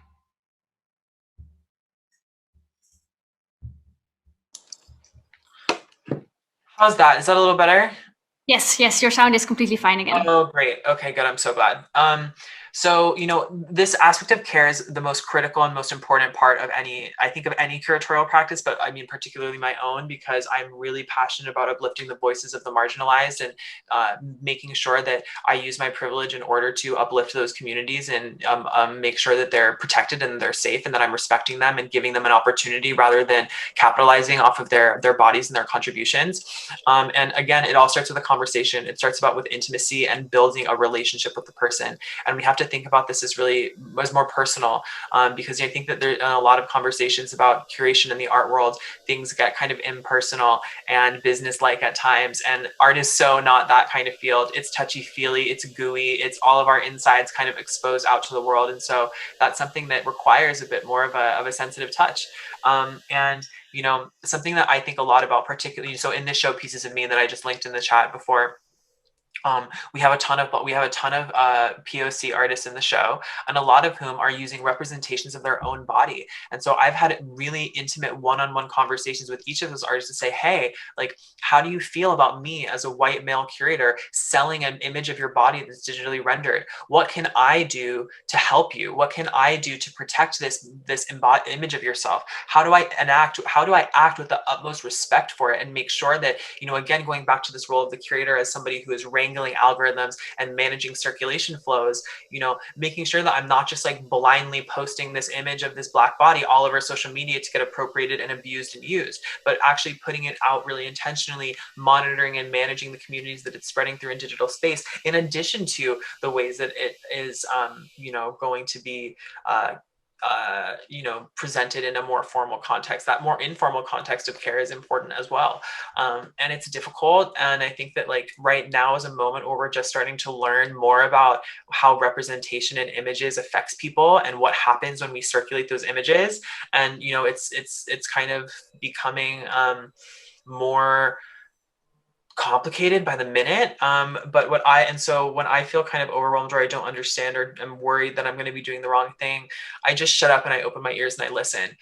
How's that? Is that a little better? Yes, your sound is completely fine again. Oh, great. Okay, good. I'm so glad. So, this aspect of care is the most critical and most important part of any curatorial practice, but I mean, particularly my own, because I'm really passionate about uplifting the voices of the marginalized and making sure that I use my privilege in order to uplift those communities and make sure that they're protected and they're safe and that I'm respecting them and giving them an opportunity rather than capitalizing off of their bodies and their contributions. And again, it all starts with a conversation. It starts with intimacy and building a relationship with the person. And we have to to think about this as more personal, because I think that there are a lot of conversations about curation in the art world. Things get kind of impersonal and business-like at times, and art is so not that kind of field. It's touchy-feely, it's gooey, it's all of our insides kind of exposed out to the world, and so that's something that requires a bit more of a sensitive touch. And something that I think a lot about, particularly so in this show Pieces of Me that I just linked in the chat before, we have a ton of POC artists in the show, and a lot of whom are using representations of their own body. And so I've had really intimate one-on-one conversations with each of those artists to say, hey, like, how do you feel about me as a white male curator selling an image of your body that's digitally rendered? What can I do to help you? What can I do to protect this image of yourself? How do I act with the utmost respect for it and make sure that, again, going back to this role of the curator as somebody who is wrangling algorithms and managing circulation flows, making sure that I'm not just like blindly posting this image of this Black body all over social media to get appropriated and abused and used, but actually putting it out really intentionally, monitoring and managing the communities that it's spreading through in digital space, in addition to the ways that it is, going to be presented in a more formal context. That more informal context of care is important as well. And it's difficult. And I think that like right now is a moment where we're just starting to learn more about how representation in images affects people and what happens when we circulate those images. And, it's kind of becoming more complicated by the minute. But when I feel kind of overwhelmed or I don't understand or I'm worried that I'm going to be doing the wrong thing, I just shut up and I open my ears and I listen.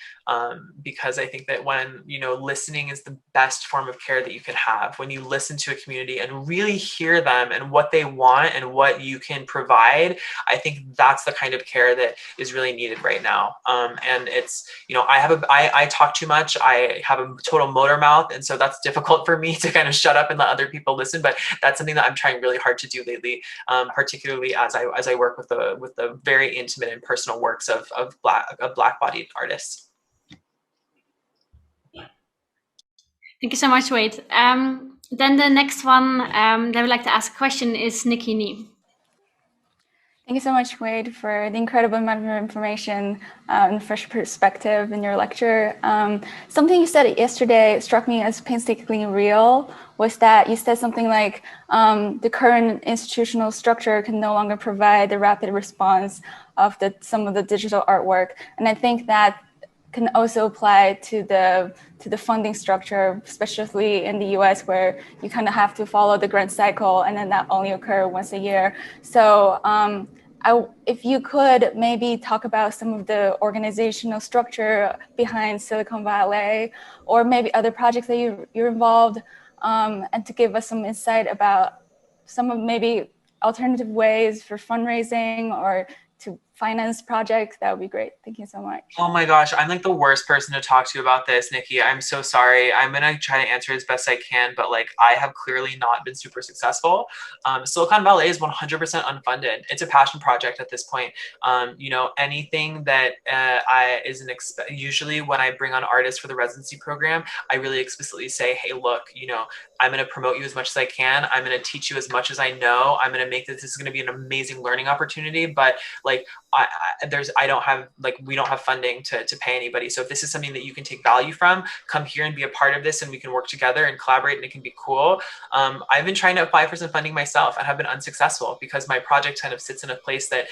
Because I think that when, listening is the best form of care that you can have. When you listen to a community and really hear them and what they want and what you can provide, I think that's the kind of care that is really needed right now. And it's, I talk too much. I have a total motor mouth. And so that's difficult for me to kind of shut up and let other people listen. But that's something that I'm trying really hard to do lately, particularly as I work with the very intimate and personal works of Black-bodied artists. Thank you so much, Wade. Then the next one that I would like to ask a question is Nikki Nee. Thank you so much, Wade, for the incredible amount of information and fresh perspective in your lecture. Something you said yesterday struck me as painstakingly real, was that you said something like the current institutional structure can no longer provide the rapid response of some of the digital artwork. And I think that can also apply to the funding structure, especially in the US, where you kind of have to follow the grant cycle and then that only occur once a year. So if you could maybe talk about some of the organizational structure behind Silicon Valley, or maybe other projects that you're involved, and to give us some insight about some of maybe alternative ways for fundraising or to finance projects, that would be great. Thank you so much. Oh my gosh, I'm like the worst person to talk to about this, Nikki. I'm so sorry. I'm gonna try to answer as best I can, but like I have clearly not been super successful. Silicon Valley is 100% unfunded. It's a passion project at this point. Anything that usually when I bring on artists for the residency program, I really explicitly say, hey, look, I'm gonna promote you as much as I can. I'm gonna teach you as much as I know. I'm gonna make this is gonna be an amazing learning opportunity, but like we don't have funding to pay anybody. So if this is something that you can take value from, come here and be a part of this and we can work together and collaborate and it can be cool. I've been trying to apply for some funding myself and have been unsuccessful because my project kind of sits in a place that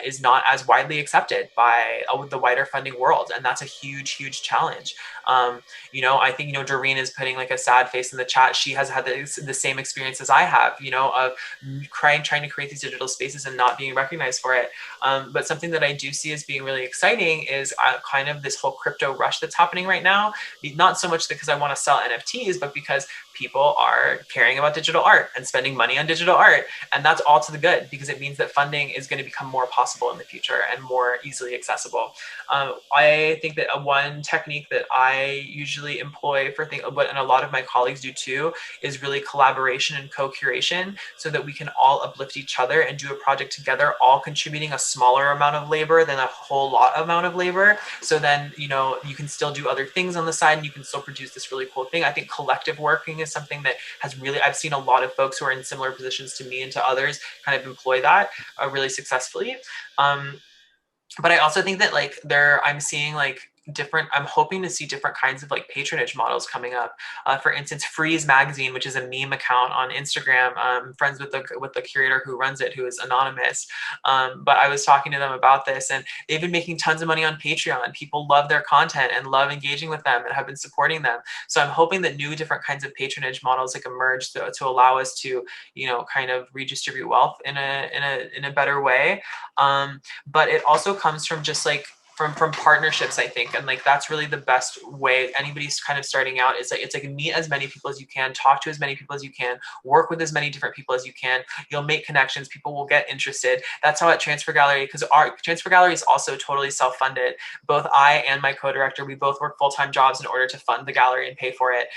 is not as widely accepted by the wider funding world. And that's a huge, huge challenge. I think, Doreen is putting like a sad face in the chat. She has had the same experience as I have, of trying to create these digital spaces and not being recognized for it. But something that I do see as being really exciting is kind of this whole crypto rush that's happening right now. Not so much because I want to sell NFTs, but because people are caring about digital art and spending money on digital art. And that's all to the good because it means that funding is going to become more possible in the future and more easily accessible. I think that one technique that I usually employ and a lot of my colleagues do too, is really collaboration and co-curation so that we can all uplift each other and do a project together, all contributing a smaller smaller amount of labor than a whole lot amount of labor. So then, you know, you can still do other things on the side and you can still produce this really cool thing. I think collective working is something that has really, I've seen a lot of folks who are in similar positions to me and to others kind of employ that really successfully. But I also think that like I'm seeing like I'm hoping to see different kinds of like patronage models coming up. For instance, Freeze Magazine, which is a meme account on Instagram, friends with the curator who runs it, who is anonymous. But I was talking to them about this, and they've been making tons of money on Patreon. People love their content and love engaging with them and have been supporting them. So I'm hoping that new different kinds of patronage models like emerge to allow us to, you know, kind of redistribute wealth in a better way. But it also comes from just like from partnerships, I think. And like, that's really the best way anybody's kind of starting out. It's like meet as many people as you can, talk to as many people as you can, work with as many different people as you can. You'll make connections. People will get interested. That's how at Transfer Gallery, because our Transfer Gallery is also totally self-funded. Both I and my co-director, we both work full-time jobs in order to fund the gallery and pay for it.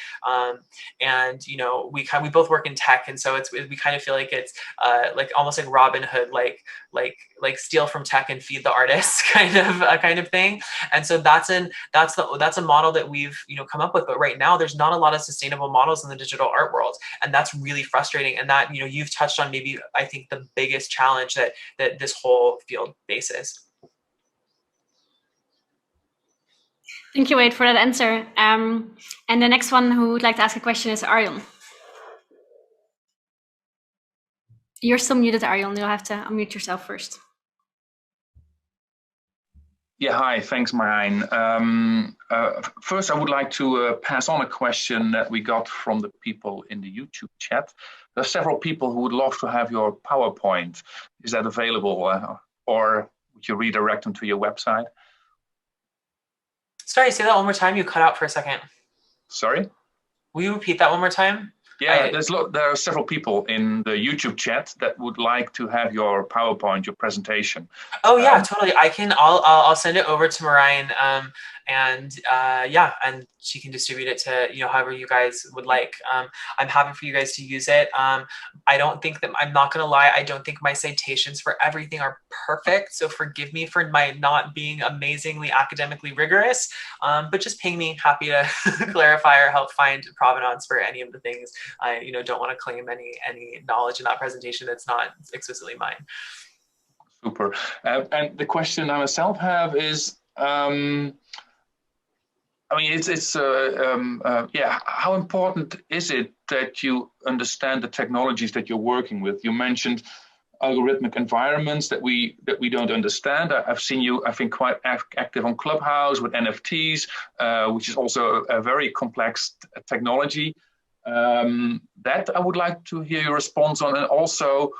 And, you know, we both work in tech. And so we kind of feel like it's like almost like Robin Hood, like steal from tech and feed the artists kind of thing. And so that's a model that we've, you know, come up with. But right now there's not a lot of sustainable models in the digital art world, and that's really frustrating. And that, you know, you've touched on maybe I think the biggest challenge that this whole field faces. Thank you, Wade, for that answer. And the next one who would like to ask a question is Arjon. You're still muted, Arjon. You'll have to unmute yourself first. Yeah, hi, thanks, Marijn. First, I would like to pass on a question that we got from the people in the YouTube chat. There are several people who would love to have your PowerPoint. Is that available, or would you redirect them to your website? Sorry, say that one more time. You cut out for a second. Sorry? Will you repeat that one more time? Yeah, there are several people in the YouTube chat that would like to have your PowerPoint, your presentation. Oh yeah, totally. I'll send it over to Marijn, and she can distribute it to, you know, however you guys would like. I'm happy for you guys to use it. I don't think that, I'm not gonna lie, I don't think my citations for everything are perfect. So forgive me for my not being amazingly academically rigorous, but just ping me, happy to clarify or help find provenance for any of the things. I, you know, don't want to claim any knowledge in that presentation that's not explicitly mine. Super. And the question I myself have is, I mean, how important is it that you understand the technologies that you're working with? You mentioned algorithmic environments that we don't understand. I've seen you, I think, quite active on Clubhouse with NFTs, which is also a very complex technology. That I would like to hear your response on, and also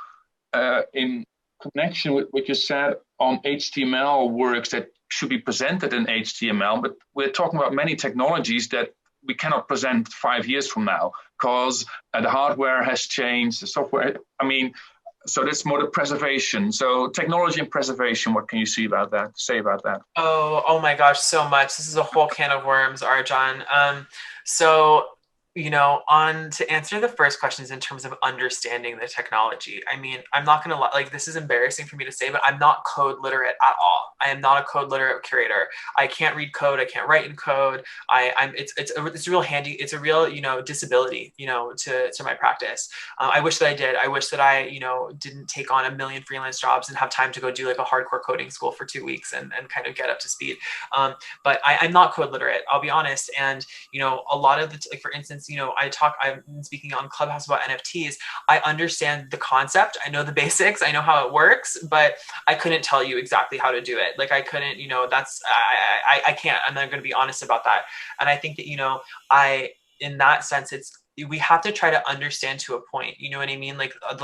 in connection with what you said on HTML works that should be presented in HTML, but we're talking about many technologies that we cannot present 5 years from now because the hardware has changed, the software, I mean, so that's more the preservation. So technology and preservation, what can you say about that? Oh my gosh, so much. This is a whole can of worms, Arjon. So, you know, to answer the first questions in terms of understanding the technology, I mean, I'm not going to lie, like, this is embarrassing for me to say, but I'm not code literate at all. I am not a code literate curator. I can't read code. I can't write in code. It's real handy. It's a real, you know, disability, you know, to my practice. I wish that I did. I wish that I, you know, didn't take on a million freelance jobs and have time to go do like a hardcore coding school for 2 weeks and kind of get up to speed. But I'm not code literate, I'll be honest. And, you know, a lot of the, like, for instance, you know, I've been speaking on Clubhouse about NFTs. I understand the concept. I know the basics. I know how it works, but I couldn't tell you exactly how to do it. Like I couldn't, you know, I can't, I'm not going to be honest about that. And I think that, you know, in that sense, we have to try to understand to a point, you know what I mean? Like the